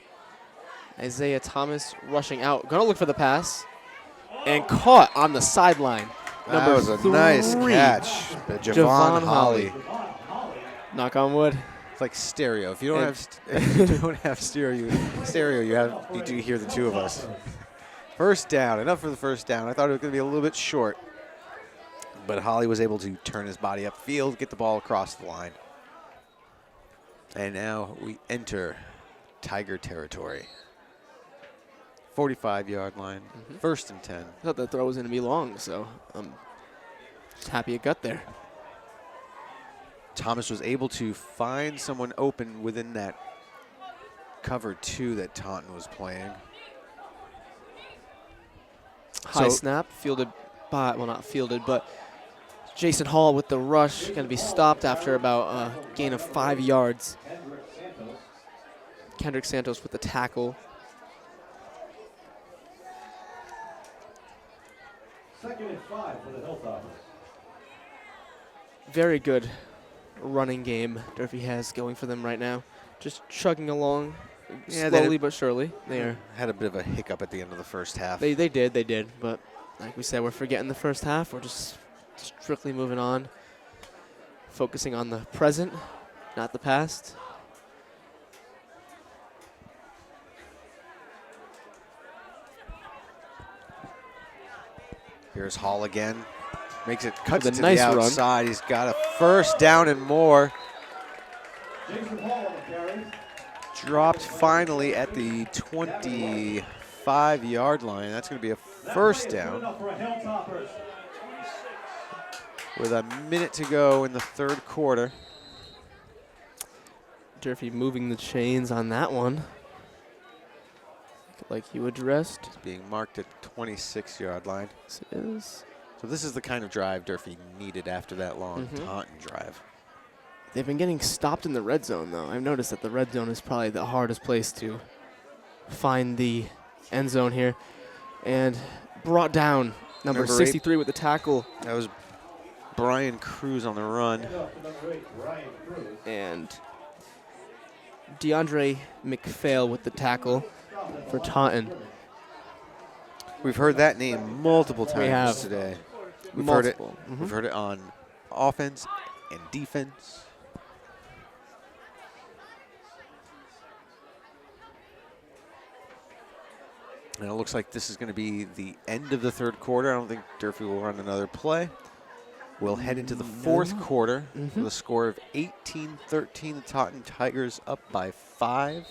Isaiah Thomas rushing out. Going to look for the pass. And caught on the sideline. That was a nice catch. Javon Holly. Knock on wood. It's like stereo. If you don't have stereo, you do hear the two of us. First down. Enough for the first down. I thought it was going to be a little bit short. But Holly was able to turn his body upfield, get the ball across the line. And now we enter Tiger territory. 45-yard line, 1st and 10. I thought that throw was going to be long, so I'm just happy it got there. Thomas was able to find someone open within that cover 2 that Taunton was playing. High snap, fielded by, well, not fielded, but Jason Hall with the rush, going to be stopped after about a gain of 5 yards. Kendrick Santos with the tackle. 2nd and 5 for the Hilltoppers. Very good running game Durfee has going for them right now. Just chugging along slowly but surely. They had a bit of a hiccup at the end of the first half. They did. But like we said, we're forgetting the first half. We're just strictly moving on, focusing on the present, not the past. Here's Hall again. Makes it, cuts it to nice the outside. Run. He's got a 1st down and more. Jason Hall on the carry. Dropped finally at the 25-yard line. That's going to be a 1st down. With a minute to go in the 3rd quarter. Durfee moving the chains on that one. Like you addressed. It's being marked at 26-yard line. Yes, it is. So this is the kind of drive Durfee needed after that long Taunton drive. They've been getting stopped in the red zone, though. I've noticed that the red zone is probably the hardest place to find the end zone here. And brought down number 63 with the tackle. That was Brian Cruz on the run. And DeAndre McPhail with the tackle for Taunton. We've heard that name multiple times today. We've heard it. We've heard it on offense and defense. And it looks like this is going to be the end of the 3rd quarter. I don't think Durfee will run another play. We'll head into the 4th quarter with a score of 18-13. The Taunton Tigers up by 5.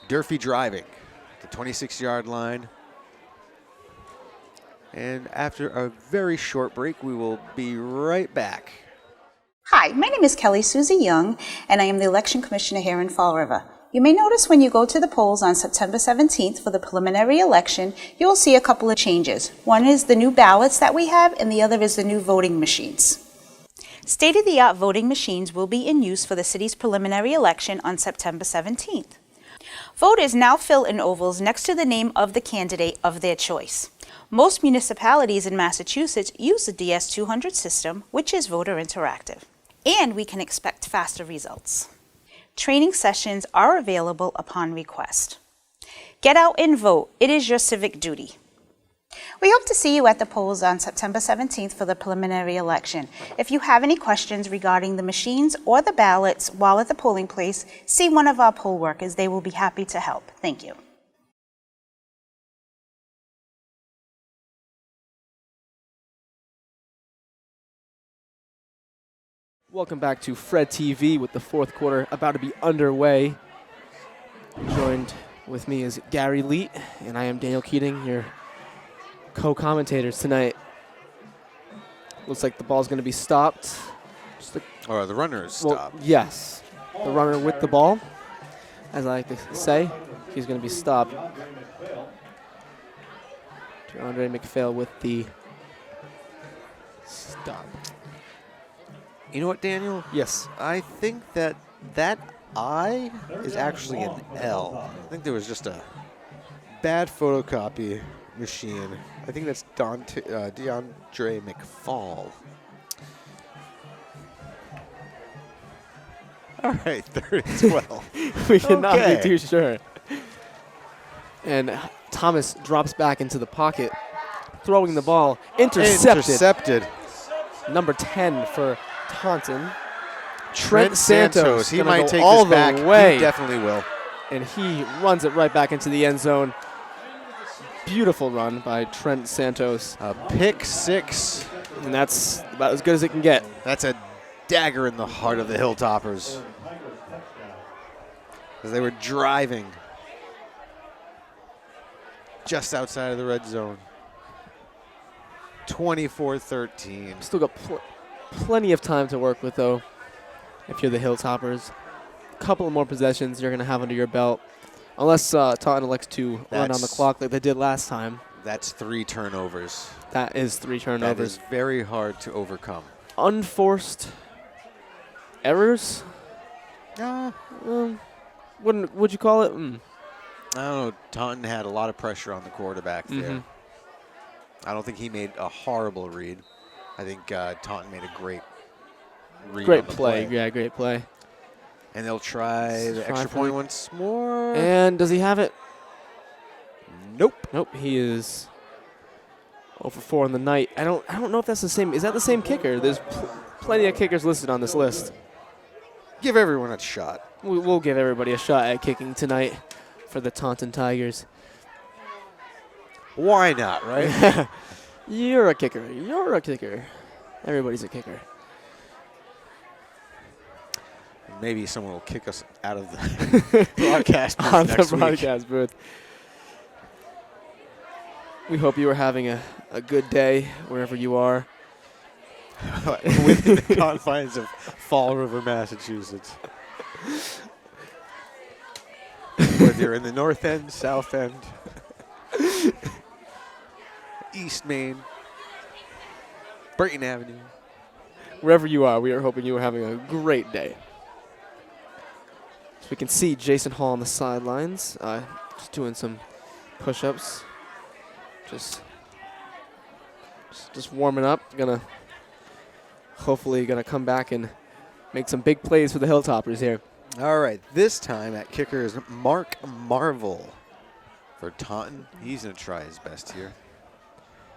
Durfee driving the 26-yard line. And after a very short break, we will be right back. Hi, my name is Kelly Susie Young, and I am the Election Commissioner here in Fall River. You may notice when you go to the polls on September 17th for the preliminary election, you will see a couple of changes. One is the new ballots that we have, and the other is the new voting machines. State-of-the-art voting machines will be in use for the city's preliminary election on September 17th. Voters now fill in ovals next to the name of the candidate of their choice. Most municipalities in Massachusetts use the DS200 system, which is voter interactive. And we can expect faster results. Training sessions are available upon request. Get out and vote. It is your civic duty. We hope to see you at the polls on September 17th for the preliminary election. If you have any questions regarding the machines or the ballots while at the polling place, see one of our poll workers. They will be happy to help. Thank you. Welcome back to Fred TV with the 4th quarter about to be underway. Joined with me is Gary Leet, and I am Daniel Keating, your co-commentators tonight. Looks like the ball's going to be stopped. Just Or the runner is Well, stopped. yes. The runner with the ball, as I like to say, he's going to be stopped. Andre McPhail with the stop. You know what, Daniel? Yes. I think that I is actually an L. I think there was just a bad photocopy machine. I think that's DeAndre McFall. All right, 3rd and 12. We cannot Okay. be too sure. And Thomas drops back into the pocket, throwing the ball. Intercepted. Number 10 for Taunton. Trent Santos. He gonna might go take all this back. the way. He definitely will. And he runs it right back into the end zone. Beautiful run by Trent Santos. A pick 6. And that's about as good as it can get. That's a dagger in the heart of the Hilltoppers. As they were driving just outside of the red zone. 24-13. Still got plenty of time to work with, though, if you're the Hilltoppers. A couple of more possessions you're going to have under your belt. Unless Taunton elects to run on the clock like they did last time. That's 3 turnovers. That is 3 That turnovers. is very hard to overcome. Unforced errors? Would you call it? I don't know. Taunton had a lot of pressure on the quarterback there. I don't think he made a horrible read. I think Taunton made a great read. Great on the play. Yeah, great play. And they'll try the Try extra for point it. once more. And does he have it? Nope. Nope. He is 0 for 4 on the night. I don't know if that's the same. Is that the same kicker? There's plenty of kickers listed on this list. Give everyone a shot. We'll give everybody a shot at kicking tonight for the Taunton Tigers. Why not, right? You're a kicker. You're a kicker. Everybody's a kicker. Maybe someone will kick us out of the broadcast booth On the next week. broadcast booth. We hope you are having a good day wherever you are. Within the confines of Fall River, Massachusetts. Whether you're in the North End, South End, East Main, Brayton Avenue. Wherever you are, we are hoping you are having a great day. So we can see Jason Hall on the sidelines, just doing some push-ups, just warming up. Hopefully gonna come back and make some big plays for the Hilltoppers here. All right, this time at kicker is Mark Marvel for Taunton. He's going to try his best here.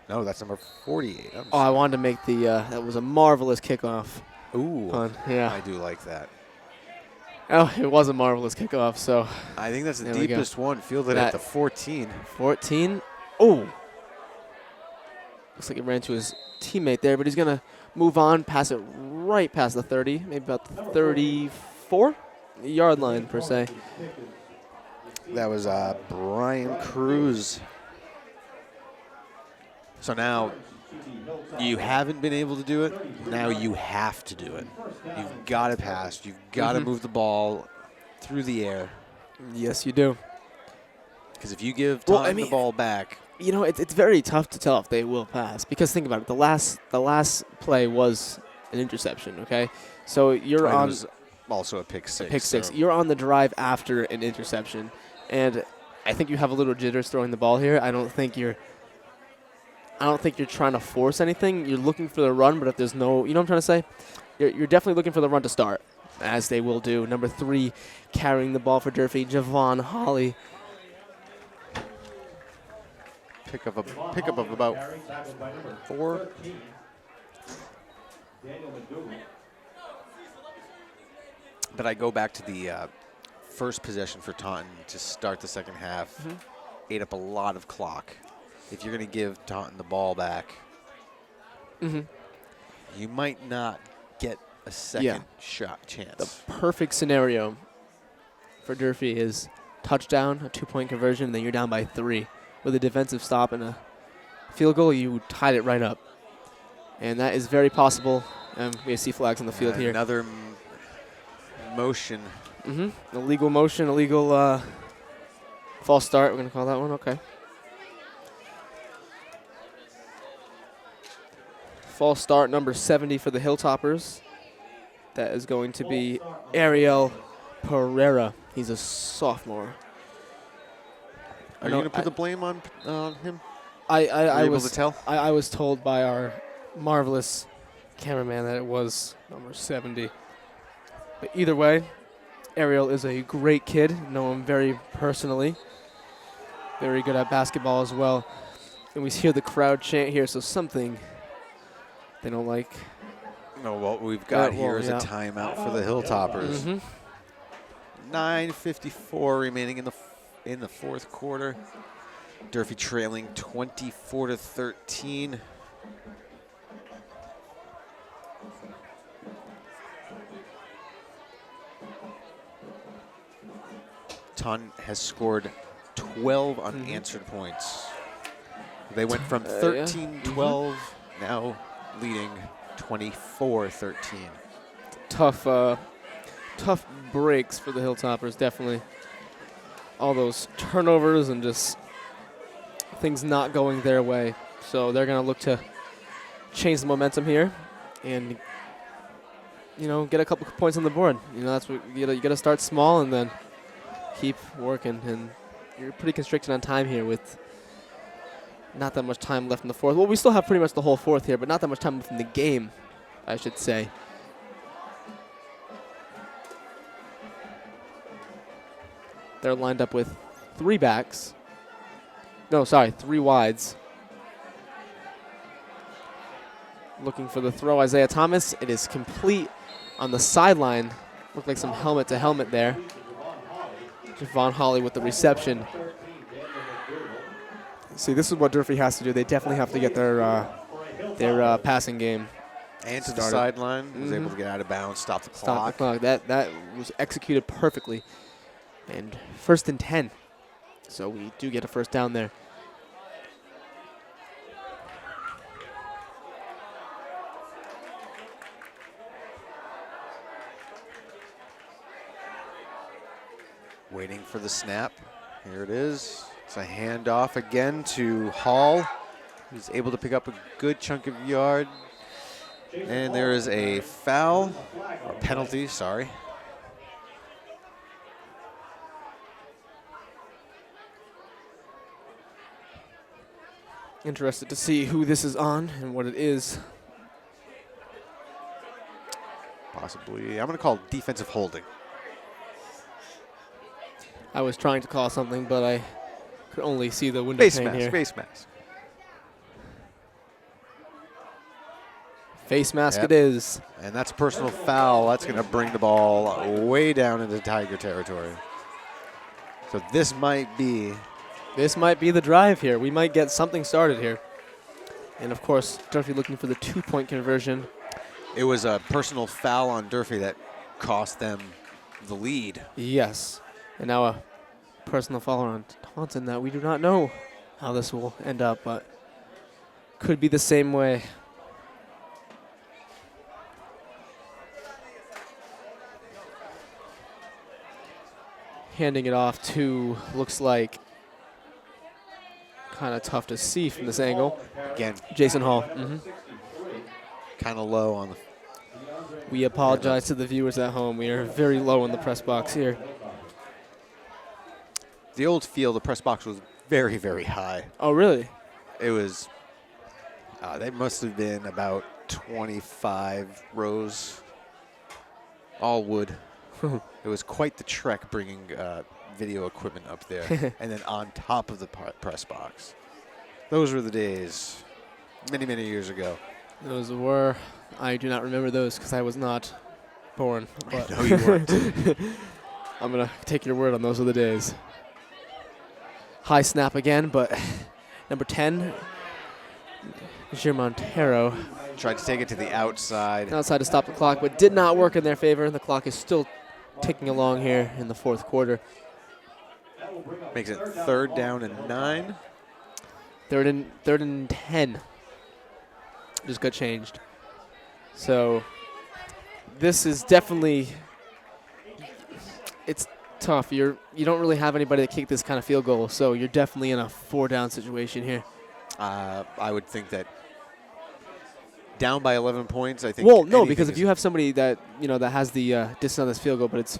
No, that's number 48. Oh, I wanted to make the that was a marvelous kickoff. Ooh, Punt. Yeah. I do like that. Oh, it was a marvelous kickoff. So I think that's the There we go. deepest one, fielded at the 14. 14. Oh, looks like it ran to his teammate there, but he's gonna move on, pass it right past the 30, maybe about the 34-yard line per se. That was Brian Cruz. So now you haven't been able to do it. Now you have to do it. You've got to pass. You've got to move the ball through the air. Yes, you do. Because if you give Taunton Well, the ball back, You know, it's very tough to tell if they will pass because think about it. The last play was an interception. Okay, so you're it on was also a pick six. pick six. so- You're on the drive after an interception, and I think you have a little jitters throwing the ball here. I don't think you're trying to force anything. You're looking for the run, but if there's no, you know what I'm trying to say? You're definitely looking for the run to start, as they will do. Number 3 carrying the ball for Durfee, Javon Holly. Pickup of about 4. But I go back to the first possession for Taunton to start the second half. Ate up a lot of clock. If you're going to give Taunton the ball back, you might not get a second shot chance. The perfect scenario for Durfee is touchdown, a 2-point conversion, and then you're down by 3. With a defensive stop and a field goal, you tied it right up. And that is very possible We see flags on the field here. Another motion. Illegal motion, illegal false start. We're going to call that one. Okay. False start number 70 for the Hilltoppers. That is going to be Ariel Pereira. He's a sophomore. Are you going to put the blame on him? I able was to tell? I was told by our marvelous cameraman that it was number 70. But either way, Ariel is a great kid. Know him very personally. Very good at basketball as well. And we hear the crowd chant here, so something they don't like. No, what we've got here is yeah. a timeout for the Hilltoppers. 9:54 remaining in the fourth quarter. Durfee trailing 24-13. Taunton has scored 12 unanswered points. They went from 13-12, now leading 24-13. Tough breaks for the Hilltoppers, definitely. All those turnovers and just things not going their way. So they're going to look to change the momentum here and, you know, get a couple points on the board. You know, that's what you got to start small and then keep working. And you're pretty constricted on time here with not that much time left in the fourth. Well, we still have pretty much the whole fourth here, but not that much time left in the game, I should say. They're lined up with three backs. No, sorry, three wides. Looking for the throw, Isaiah Thomas. It is complete on the sideline. Looked like some helmet to helmet there. Javon Holly with the reception. See, this is what Durfee has to do. They definitely have to get their passing game And to started. the sideline, was able to get out of bounds, stop the clock. Stop the clock. That was executed perfectly. And 1st and 10. So we do get a first down there. Waiting for the snap. Here it is. It's a handoff again to Hall, who's able to pick up a good chunk of yard. And there is a foul, or penalty, sorry. Interested to see who this is on and what it is. Possibly, I'm going to call it defensive holding. I was trying to call something, but I could only see the window pane here. Face mask. Face mask Yep. it is. And that's a personal foul. That's going to bring the ball way down into Tiger territory. So this might be the drive here. We might get something started here. And of course, Durfee looking for the 2-point conversion. It was a personal foul on Durfee that cost them the lead. Yes. And now a personal foul on Taunton that we do not know how this will end up, but could be the same way. Handing it off to, looks like, kind of tough to see from this angle, Again, Jason Hall. kind of low on the. We apologize to the viewers at home. We are very low in the press box here. The old field, the press box was very, very high. Oh, really? It was, they must have been about 25 rows, all wood. It was quite the trek bringing video equipment up there and then on top of the press box. Those were the days many, many years ago. Those were. I do not remember those because I was not born. But No, you weren't. I'm going to take your word on those are the days. High snap again, but number 10, Jir Montero. Tried to take it to the outside. Outside to stop the clock, but did not work in their favor. The clock is still ticking along here in the fourth quarter. Makes it 3rd down and 9. Third and 10. Just got changed. So this is definitely, it's tough. You don't really have anybody to kick this kind of field goal, so you're definitely in a 4-down situation here. I would think that down by 11 points, I think. Well, no, because if you have somebody that that has the distance on this field goal, but it's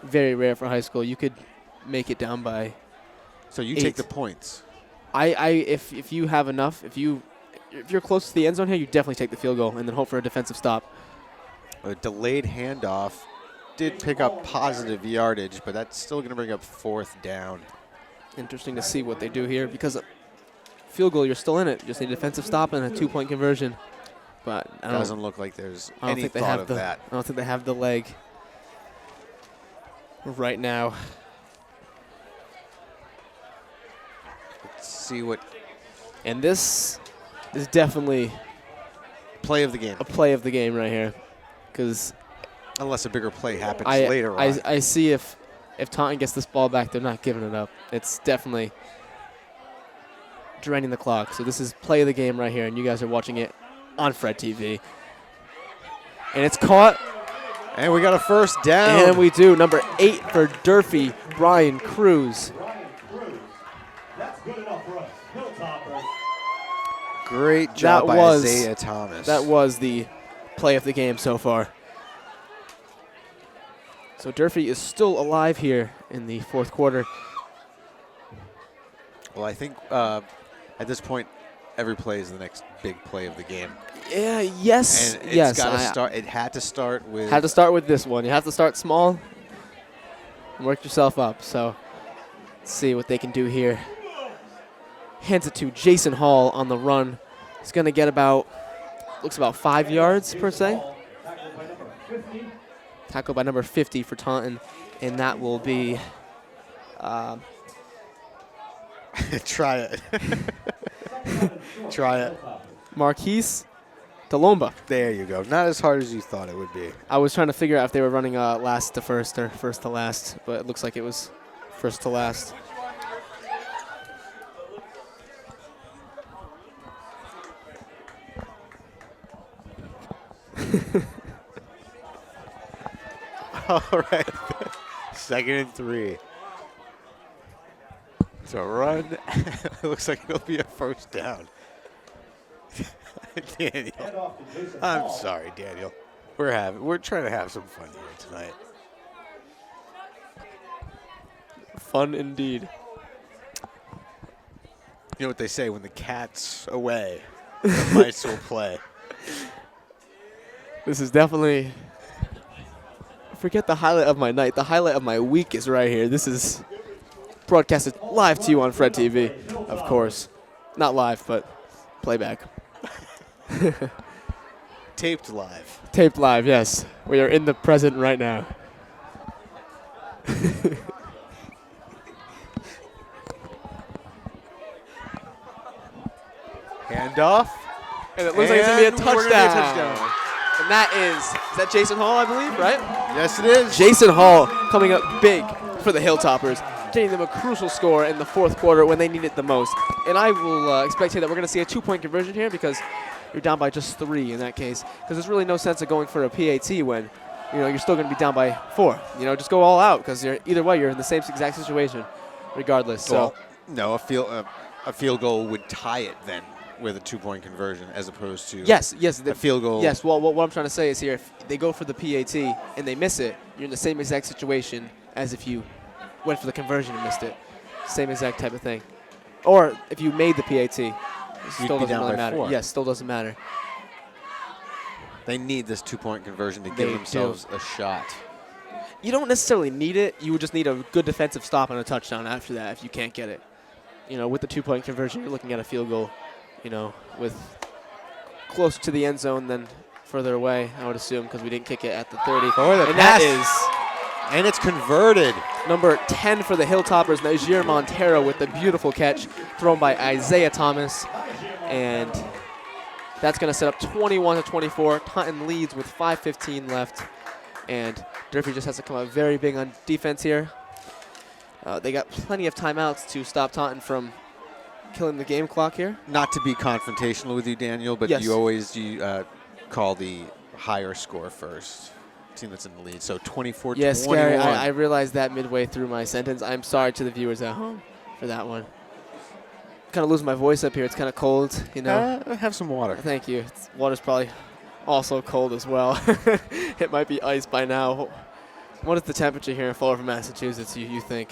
very rare for high school, you could make it down by. So you 8. take the points. If you have enough, if you're close to the end zone here, you definitely take the field goal and then hope for a defensive stop. A delayed handoff did pick up positive yardage, but that's still going to bring up 4th down. Interesting to see what they do here because field goal, you're still in it. You just need a defensive stop and a 2-point conversion. But it doesn't look like there's any thought of that. I don't think they have the leg right now. Let's see what. And this is definitely play of the game. A play of the game right here, because unless a bigger play happens later on. I see if Taunton gets this ball back, they're not giving it up. It's definitely draining the clock. So this is play of the game right here, and you guys are watching it on Fred TV. And it's caught. And we got a 1st down. And we do. Number 8 for Durfee, Brian Cruz. That's good enough for us. Hilltoppers. Great job by Isaiah Thomas. That was the play of the game so far. So Durfee is still alive here in the 4th quarter. Well, I think at this point, every play is the next big play of the game. Yeah. Yes. And it's yes. got to start. It had to start with. Had to start with this one. You have to start small and work yourself up. So let's see what they can do here. Hands it to Jason Hall on the run. He's going to get looks about 5 yards per se. Tackled by number 50 for Taunton, and that will be. Try it. Try it. Marquise Delomba. There you go. Not as hard as you thought it would be. I was trying to figure out if they were running last to first or first to last, but it looks like it was first to last. All right. 2nd and 3. So run. It looks like it'll be a 1st down. Daniel. I'm sorry, Daniel. We're trying to have some fun here tonight. Fun indeed. You know what they say, when the cat's away, the mice will play. This is definitely, forget the highlight of my night. The highlight of my week is right here. This is broadcasted live to you on Fred TV, of course. Not live, but playback. Taped live. Taped live, yes. We are in the present right now. Handoff. And it looks like it's going to be a touchdown. And that is that Jason Hall, I believe, right? Yes, it is. Jason Hall coming up big for the Hilltoppers, getting them a crucial score in the 4th quarter when they need it the most. And I will expect here that we're going to see a 2-point conversion here because you're down by just 3 in that case. Because there's really no sense of going for a PAT when you're still going to be down by 4. Just go all out because either way you're in the same exact situation, regardless. Well, no, a field goal would tie it then with a 2-point conversion as opposed to a field goal. Yes, well, what I'm trying to say is here, if they go for the PAT and they miss it, you're in the same exact situation as if you went for the conversion and missed it. Same exact type of thing. Or if you made the PAT, it still doesn't really matter. 4. Yes, still doesn't matter. They need this 2-point conversion to give themselves a shot. You don't necessarily need it. You would just need a good defensive stop and a touchdown after that if you can't get it. With the 2-point conversion, you're looking at a field goal, with closer to the end zone than further away, I would assume, because we didn't kick it at the 30. And that is, and it's converted. Number 10 for the Hilltoppers, Najir Montero with the beautiful catch thrown by Isaiah Thomas. And that's going to set up 21-24. Taunton leads with 5:15 left. And Durfee just has to come out very big on defense here. They got plenty of timeouts to stop Taunton from killing the game clock here. Not to be confrontational with you, Daniel, but yes. you always call the higher score first. team that's in the lead. So 24-21. Yes, Gary, I realized that midway through my sentence. I'm sorry to the viewers at home for that one. Kind of losing my voice up here. It's kind of cold, you know. Have some water. Thank you. Water's probably also cold as well. It might be ice by now. What is the temperature here in Fall River, Massachusetts, you think?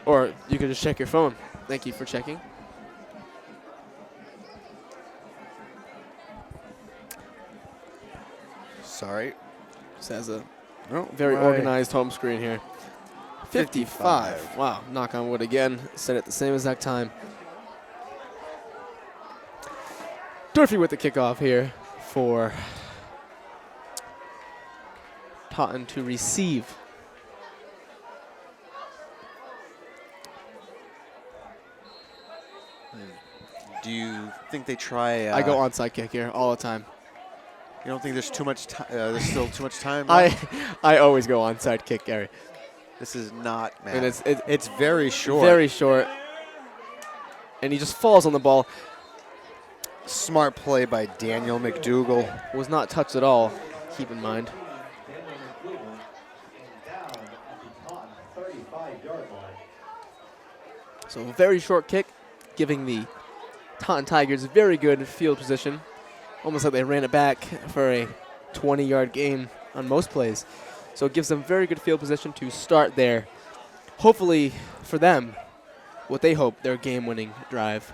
Or you could just check your phone. Thank you for checking. Sorry. Just has a Oh, very my- organized home screen here. 55. 55. Wow, knock on wood again. Said at the same exact time. Durfee with the kickoff here for Taunton to receive. Do you think they try? I go onside kick here all the time. You don't think there's too much time? There's still too much time? I always go onside kick, Gary. This is not, man. And it's very short. Very short. And he just falls on the ball. Smart play by Daniel McDougal. Was not touched at all, keep in mind. So a very short kick, giving the Taunton Tigers very good field position. Almost like they ran it back for a 20-yard gain on most plays. So it gives them very good field position to start there. Hopefully for them, what they hope, their game-winning drive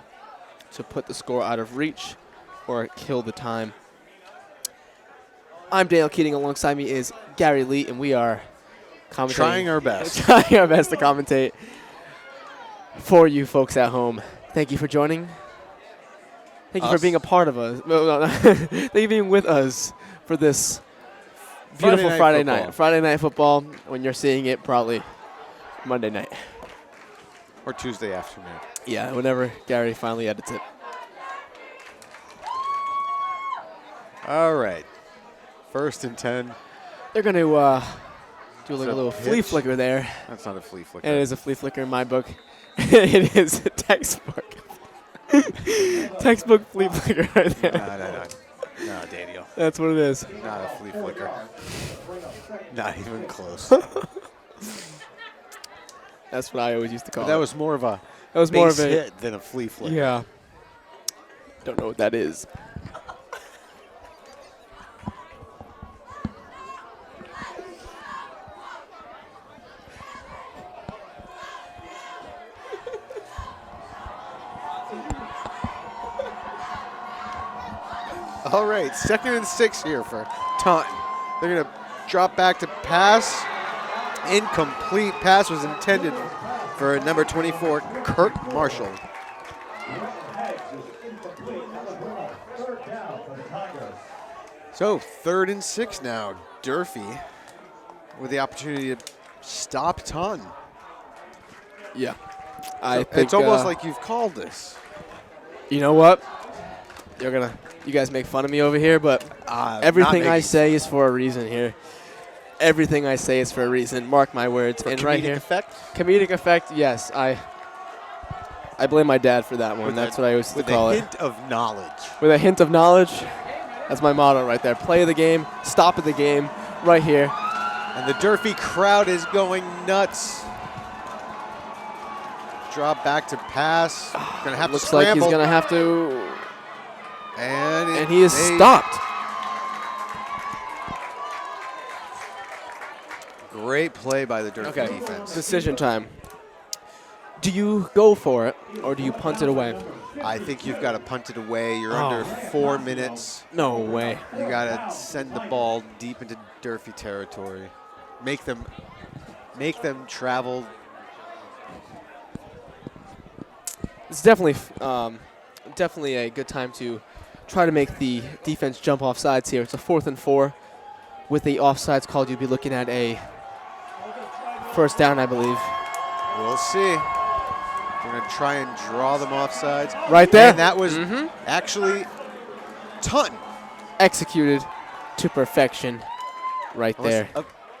to put the score out of reach or kill the time. I'm Dale Keating. Alongside me is Gary Lee, and we are commentating. Trying our best. Trying our best to commentate for you folks at home. Thank you for joining. Thank you for being a part of us. No. Thank you for being with us for this beautiful Friday night. Friday night football, when you're seeing it, probably Monday night. Or Tuesday afternoon. Yeah, whenever Gary finally edits it. All right. 1st and 10. They're going to do like a a little flea pitch? flicker there. That's not a flea flicker. And it is a flea flicker in my book. It is a textbook. Textbook flea flicker right there. No, Daniel. That's what it is. Not a flea flicker. Not even close. That's what I always used to call That it. was more of a That was more of base a hit than a flea flicker. Yeah. Don't know what that is. All right, 2nd and 6 here for Taunton. They're going to drop back to pass. Incomplete pass was intended for number 24, Kurt Marshall. So 3rd and 6 now. Durfee with the opportunity to stop Taunton. Yeah. So it's almost like you've called this. You know what? You guys make fun of me over here, but everything I say is for a reason here. Everything I say is for a reason. Mark my words. And right here, comedic effect. Yes, I blame my dad for that one. That's what I used to call it. With a hint of knowledge. With a hint of knowledge. That's my motto right there. Play the game, stop at the game, right here. And the Durfee crowd is going nuts. Drop back to pass. Gonna have Looks to scramble. like he's gonna have to. And he is stopped. Great play by the Durfee defense. Decision time. Do you go for it or do you punt it away? I think you've got to punt it away. You're under 4 minutes. No way. You got to send the ball deep into Durfee territory. Make them travel. It's definitely a good time to try to make the defense jump off sides here. It's a 4th and 4. With the offsides called, you'd be looking at a 1st down, I believe. We'll see. We're going to try and draw them off sides. Right there. And that was actually Taunton. Executed to perfection right there.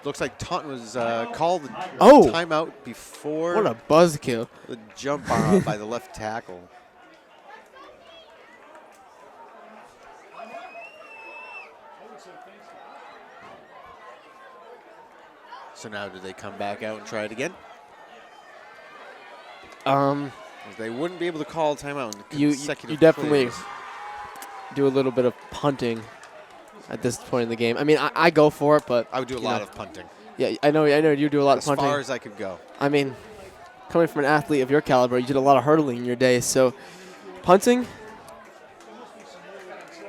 Looks like Taunton was called timeout before What a buzzkill. the jump by the left tackle. So now do they come back out and try it again? They wouldn't be able to call a timeout in consecutive you definitely plays. do a little bit of punting at this point in the game. I mean, I go for it, but I would do a lot of punting. Yeah, I know you do a lot of punting. As far as I could go. I mean, coming from an athlete of your caliber, you did a lot of hurdling in your day, so punting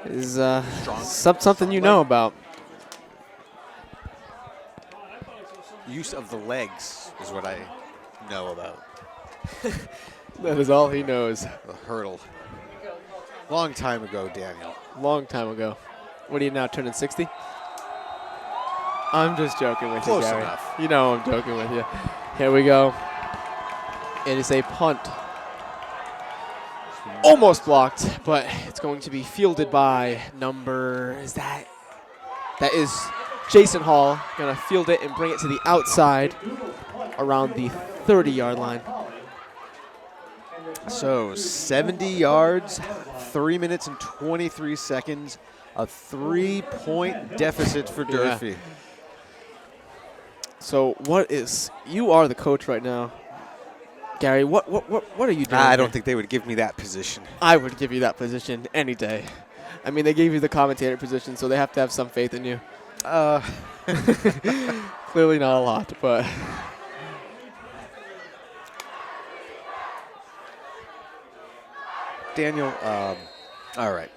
is something you know about. Use of the legs is what I know about. That is all he knows. The hurdle. Long time ago, Daniel. Long time ago. What are you now, turning 60? I'm just joking with Close you, Gary. enough. You know I'm joking with you. Here we go. It is a punt. Almost blocked, but it's going to be fielded by that is Jason Hall. Going to field it and bring it to the outside around the 30-yard line. So 70 yards, 3 minutes and 23 seconds, a 3-point deficit for Durfee. Yeah. So you are the coach right now. Gary, what are you doing? I don't think they would give me that position. I would give you that position any day. I mean, they gave you the commentator position, so they have to have some faith in you. Clearly not a lot, but Daniel, all right.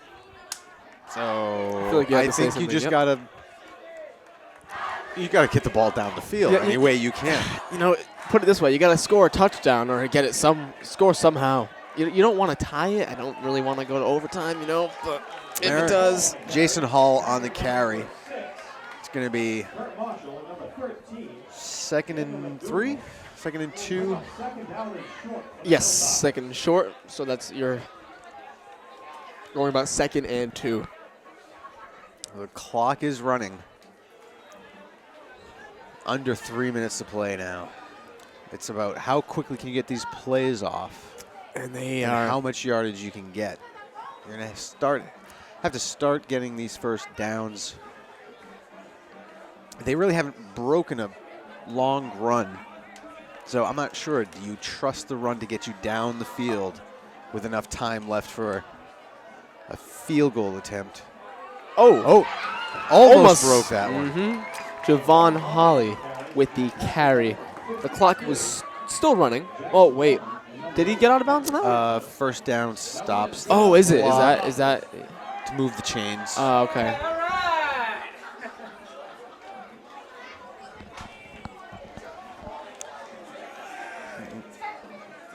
So I feel like you have to say think you something. just Yep. gotta get the ball down the field Yeah, any way you can. You know, put it this way: you got to score a touchdown or get it score somehow. You don't want to tie it. I don't really want to go to overtime, but if it does, Jason Hall on the carry. It's going to be 2nd and 3, 2nd and 2. yes, second and short. So that's your going about 2nd and 2. The clock is running. Under 3 minutes to play now. It's about how quickly can you get these plays off. And how much yardage you can get. You're going to have to start getting these first downs. They really haven't broken a long run. So I'm not sure. Do you trust the run to get you down the field with enough time left for a field goal attempt? Almost broke that one. Javon Holly with the carry. The clock was still running. Oh, wait. Did he get out of bounds on that one? First down stops. the Oh, is it? clock Is that? to move the chains? Oh, okay.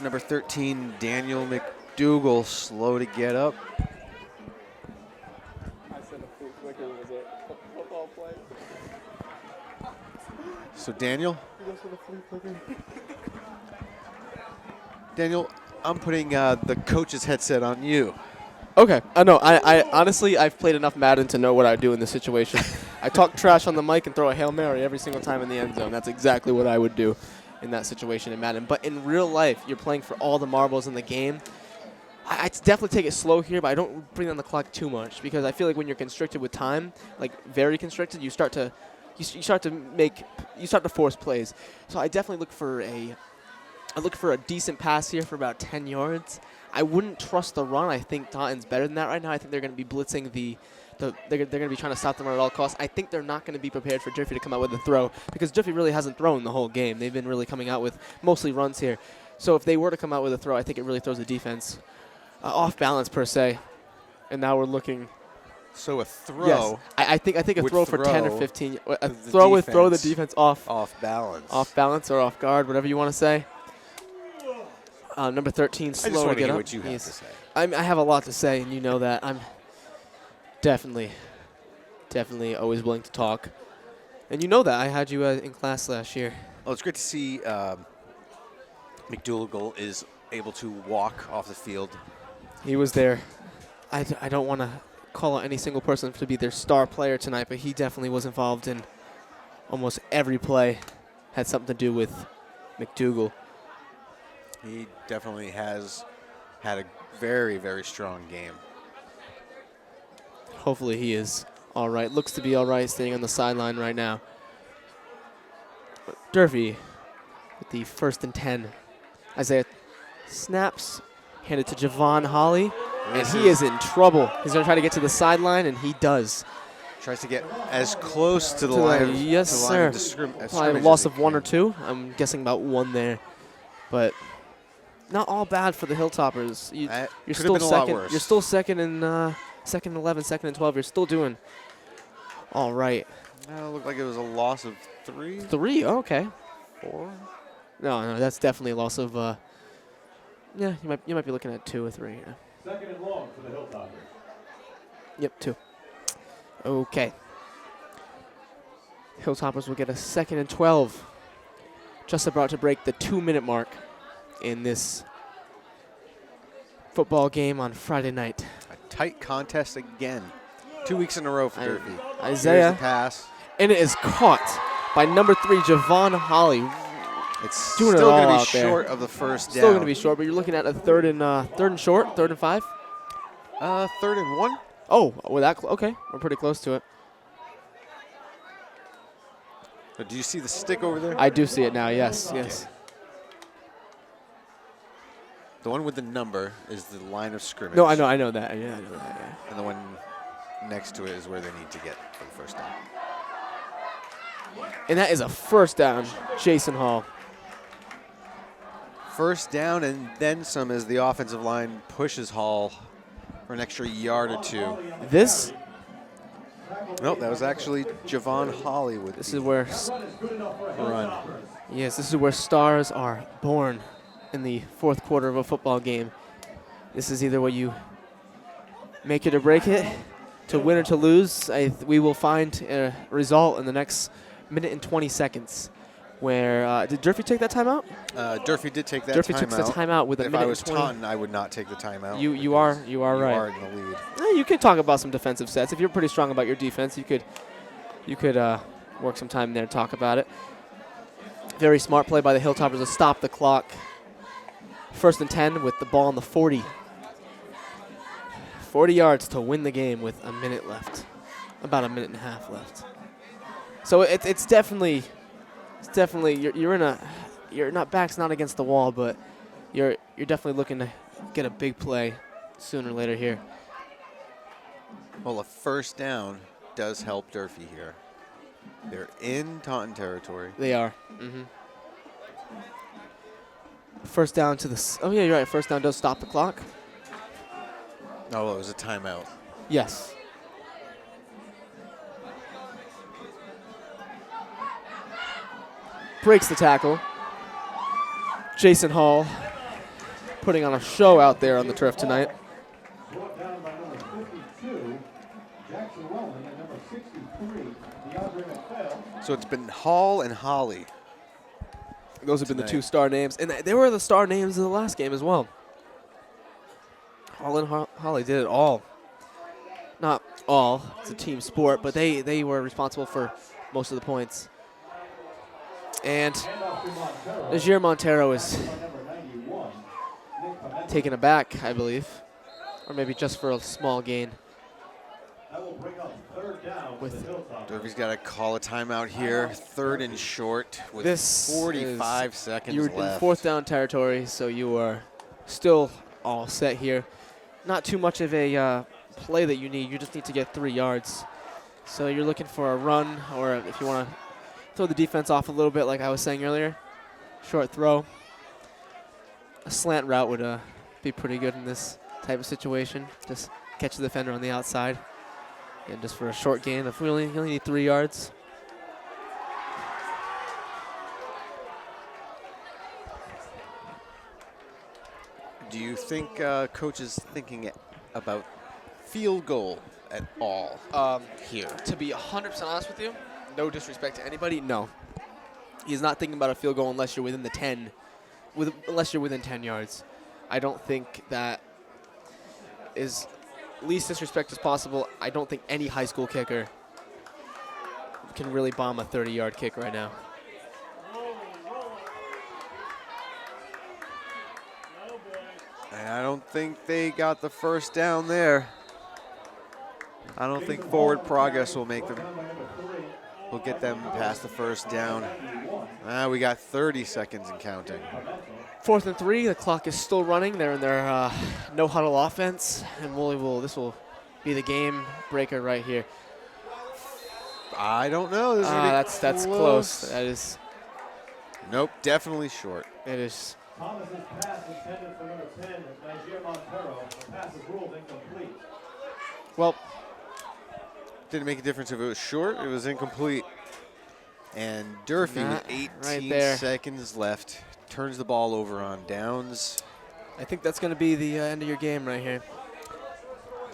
Number 13, Daniel McDougal, slow to get up. So Daniel? Daniel, I'm putting the coach's headset on you. Okay. No, I honestly, I've played enough Madden to know what I do in this situation. I talk trash on the mic and throw a Hail Mary every single time in the end zone. That's exactly what I would do in that situation in Madden. But in real life, you're playing for all the marbles in the game. I definitely take it slow here, but I don't bring on the clock too much because I feel like when you're constricted with time, like very constricted, you start to force plays. So I definitely look for a decent pass here for about 10 yards. I wouldn't trust the run. I think Taunton's better than that right now. I think they're going to be blitzing they're going to be trying to stop them at all costs. I think they're not going to be prepared for Durfee to come out with a throw because Durfee really hasn't thrown the whole game. They've been really coming out with mostly runs here. So if they were to come out with a throw, I think it really throws the defense off balance per se. And now we're looking. So a throw. Yes, I think a throw for 10 or 15. A the throw would throw the defense defense off balance. Off balance or off guard, whatever you want to say. Number 13, I slow just to want to get hear up. what you have to say. I have a lot to say, and you know that. I'm definitely always willing to talk. And you know that. I had you in class last year. Well, it's great to see McDougal is able to walk off the field. He was there. I don't want to call out any single person to be their star player tonight, but he definitely was involved in almost every play. Had something to do with McDougal. He definitely has had a very, very strong game. Hopefully he is all right. Looks to be all right, staying on the sideline right now. Durfee with the 1st and 10. Isaiah snaps, handed to Javon Holly, and he is in trouble. He's going to try to get to the sideline, and he does. Tries to get as close to the line of, yes, to the sir. line of scrimmage. Probably a loss of 1 or 2. I'm guessing about 1 there. But not all bad for the Hilltoppers. You're still been a second. lot worse. You're still second and 11, second and 12. You're still doing all right. It looked like it was a loss of 3. 3, okay. 4. No, that's definitely a loss of. Yeah, you might be looking at 2 or 3. Yeah. Second and long for the Hilltoppers. Yep, 2. Okay. Hilltoppers will get a 2nd and 12. Just about to break the 2-minute mark in this football game on Friday night. A tight contest again. 2 weeks in a row for Durfee. Isaiah. Here's the pass. And it is caught by number 3, Javon Holly. It's doing still it all going to out be there. short of the first down. Still going to be short, but you're looking at a third and short, 3rd and 5. 3rd and 1. Oh, well, okay. We're pretty close to it. But do you see the stick over there? I do see it now, yes, yes. The one with the number is the line of scrimmage. No, I know that. Yeah, I know that, yeah. And the one next to it is where they need to get for the first down. And that is a 1st down, Jason Hall. First down and then some as the offensive line pushes Hall for an extra yard or 2. This Nope, that was actually Javon Holly with This the is where run. Yes, this is where stars are born in the 4th quarter of a football game. This is either what you make it or break it, to win or to lose. We will find a result in the next minute and 20 seconds. Where did Durfee take that timeout? Durfee did take that Durfee timeout. took the timeout with a If minute I was and 20. Taunton, I would not take the timeout. You are right. You are in the lead. You could talk about some defensive sets. If you're pretty strong about your defense, you could work some time there and talk about it. Very smart play by the Hilltoppers to stop the clock. 1st and 10 with the ball on the 40. 40 yards to win the game with a minute left. About a minute and a half left. So it's definitely you're not back's not against the wall, but you're definitely looking to get a big play sooner or later here. Well, a first down does help Durfee here. They're in Taunton territory. They are. First down to the. Oh yeah, you're right. First down does stop the clock. Oh, well, it was a timeout. Yes. Breaks the tackle. Jason Hall putting on a show out there on the turf tonight. Brought down by number 52, Jackson Wellman, and number 63, DeAndre McPhail. So it's been Hall and Holly. Those have been the Tonight. 2 star names. And they were the star names of the last game as well. Hall and Holly did it all. Not all. It's a team sport, but they were responsible for most of the points. And Najir Montero is taken aback, I believe. Or maybe just for a small gain. That will bring up 3rd down for the Hilltoppers. Durfee's got to call a timeout here. 3rd and short with This 45 seconds You're left. in 4th down territory, so you are still all set here. Not too much of a play that you need. You just need to get 3 yards. So you're looking for a run, or if you want to throw the defense off a little bit, like I was saying earlier, short throw. A slant route would be pretty good in this type of situation. Just catch the defender on the outside. And just for a short gain, if you only need 3 yards. Do you think Coach is thinking about field goal at all here? To be 100% honest with you, no disrespect to anybody, no. He's not thinking about a field goal unless you're within the 10, unless you're within 10 yards. I don't think that is least disrespect as possible. I don't think any high school kicker can really bomb a 30-yard kick right now. And I don't think they got the first down there. I don't think forward progress will make them. Will get them past the first down. We got 30 seconds and counting. 4th and 3. The clock is still running. They're in their no huddle offense, and this will be the game breaker right here. I don't know. This is gonna be That's close. That is. Nope, definitely short. It is. Thomas's pass intended for number 10, Nigeria Montero. The pass is ruled incomplete. Well, didn't make a difference if it was short. It was incomplete. And Durfee with 18 seconds left turns the ball over on downs. I think that's going to be the end of your game right here.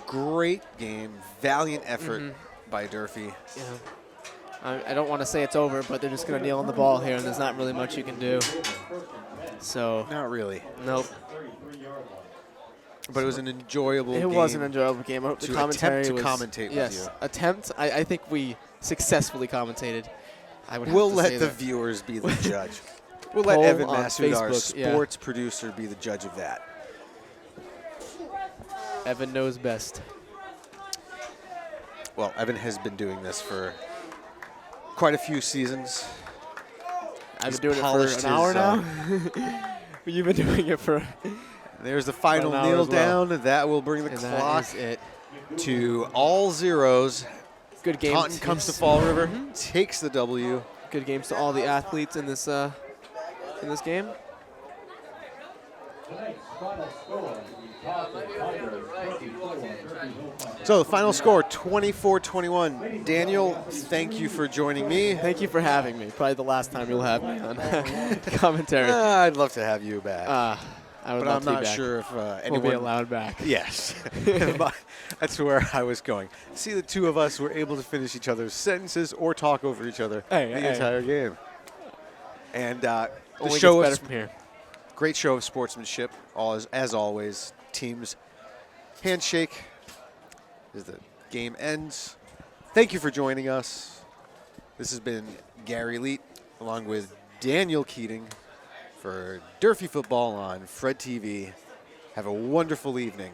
Great game, valiant effort by Durfee. Yeah. I don't want to say it's over, but they're just going to kneel on the ball here, and there's not really much you can do. So. Not really. Nope. But it was an enjoyable game. It was an enjoyable game. I hope the commentary attempt to was, commentate with you. Attempt. I think we successfully commentated. We'll let the viewers be the judge. We'll let Evan Massoud, our sports producer, be the judge of that. Evan knows best. Well, Evan has been doing this for quite a few seasons. I've been doing it for an hour now. You've been doing it for. There's the final kneel down. That will bring the clock to all zeros. Good game. Taunton comes to Fall River, takes the W. Good games to all the athletes in this game. So the final score, 24-21. Daniel, thank you for joining me. Thank you for having me. Probably the last time you'll have me on commentary. I'd love to have you back. I'm not sure if anyone will be allowed back. Yes, that's where I was going. See, the two of us were able to finish each other's sentences or talk over each other the entire game. And the show better from here. Great show of sportsmanship, as always. Teams handshake as the game ends. Thank you for joining us. This has been Gary Leet along with Daniel Keating for Durfee Football on Fred TV. Have a wonderful evening.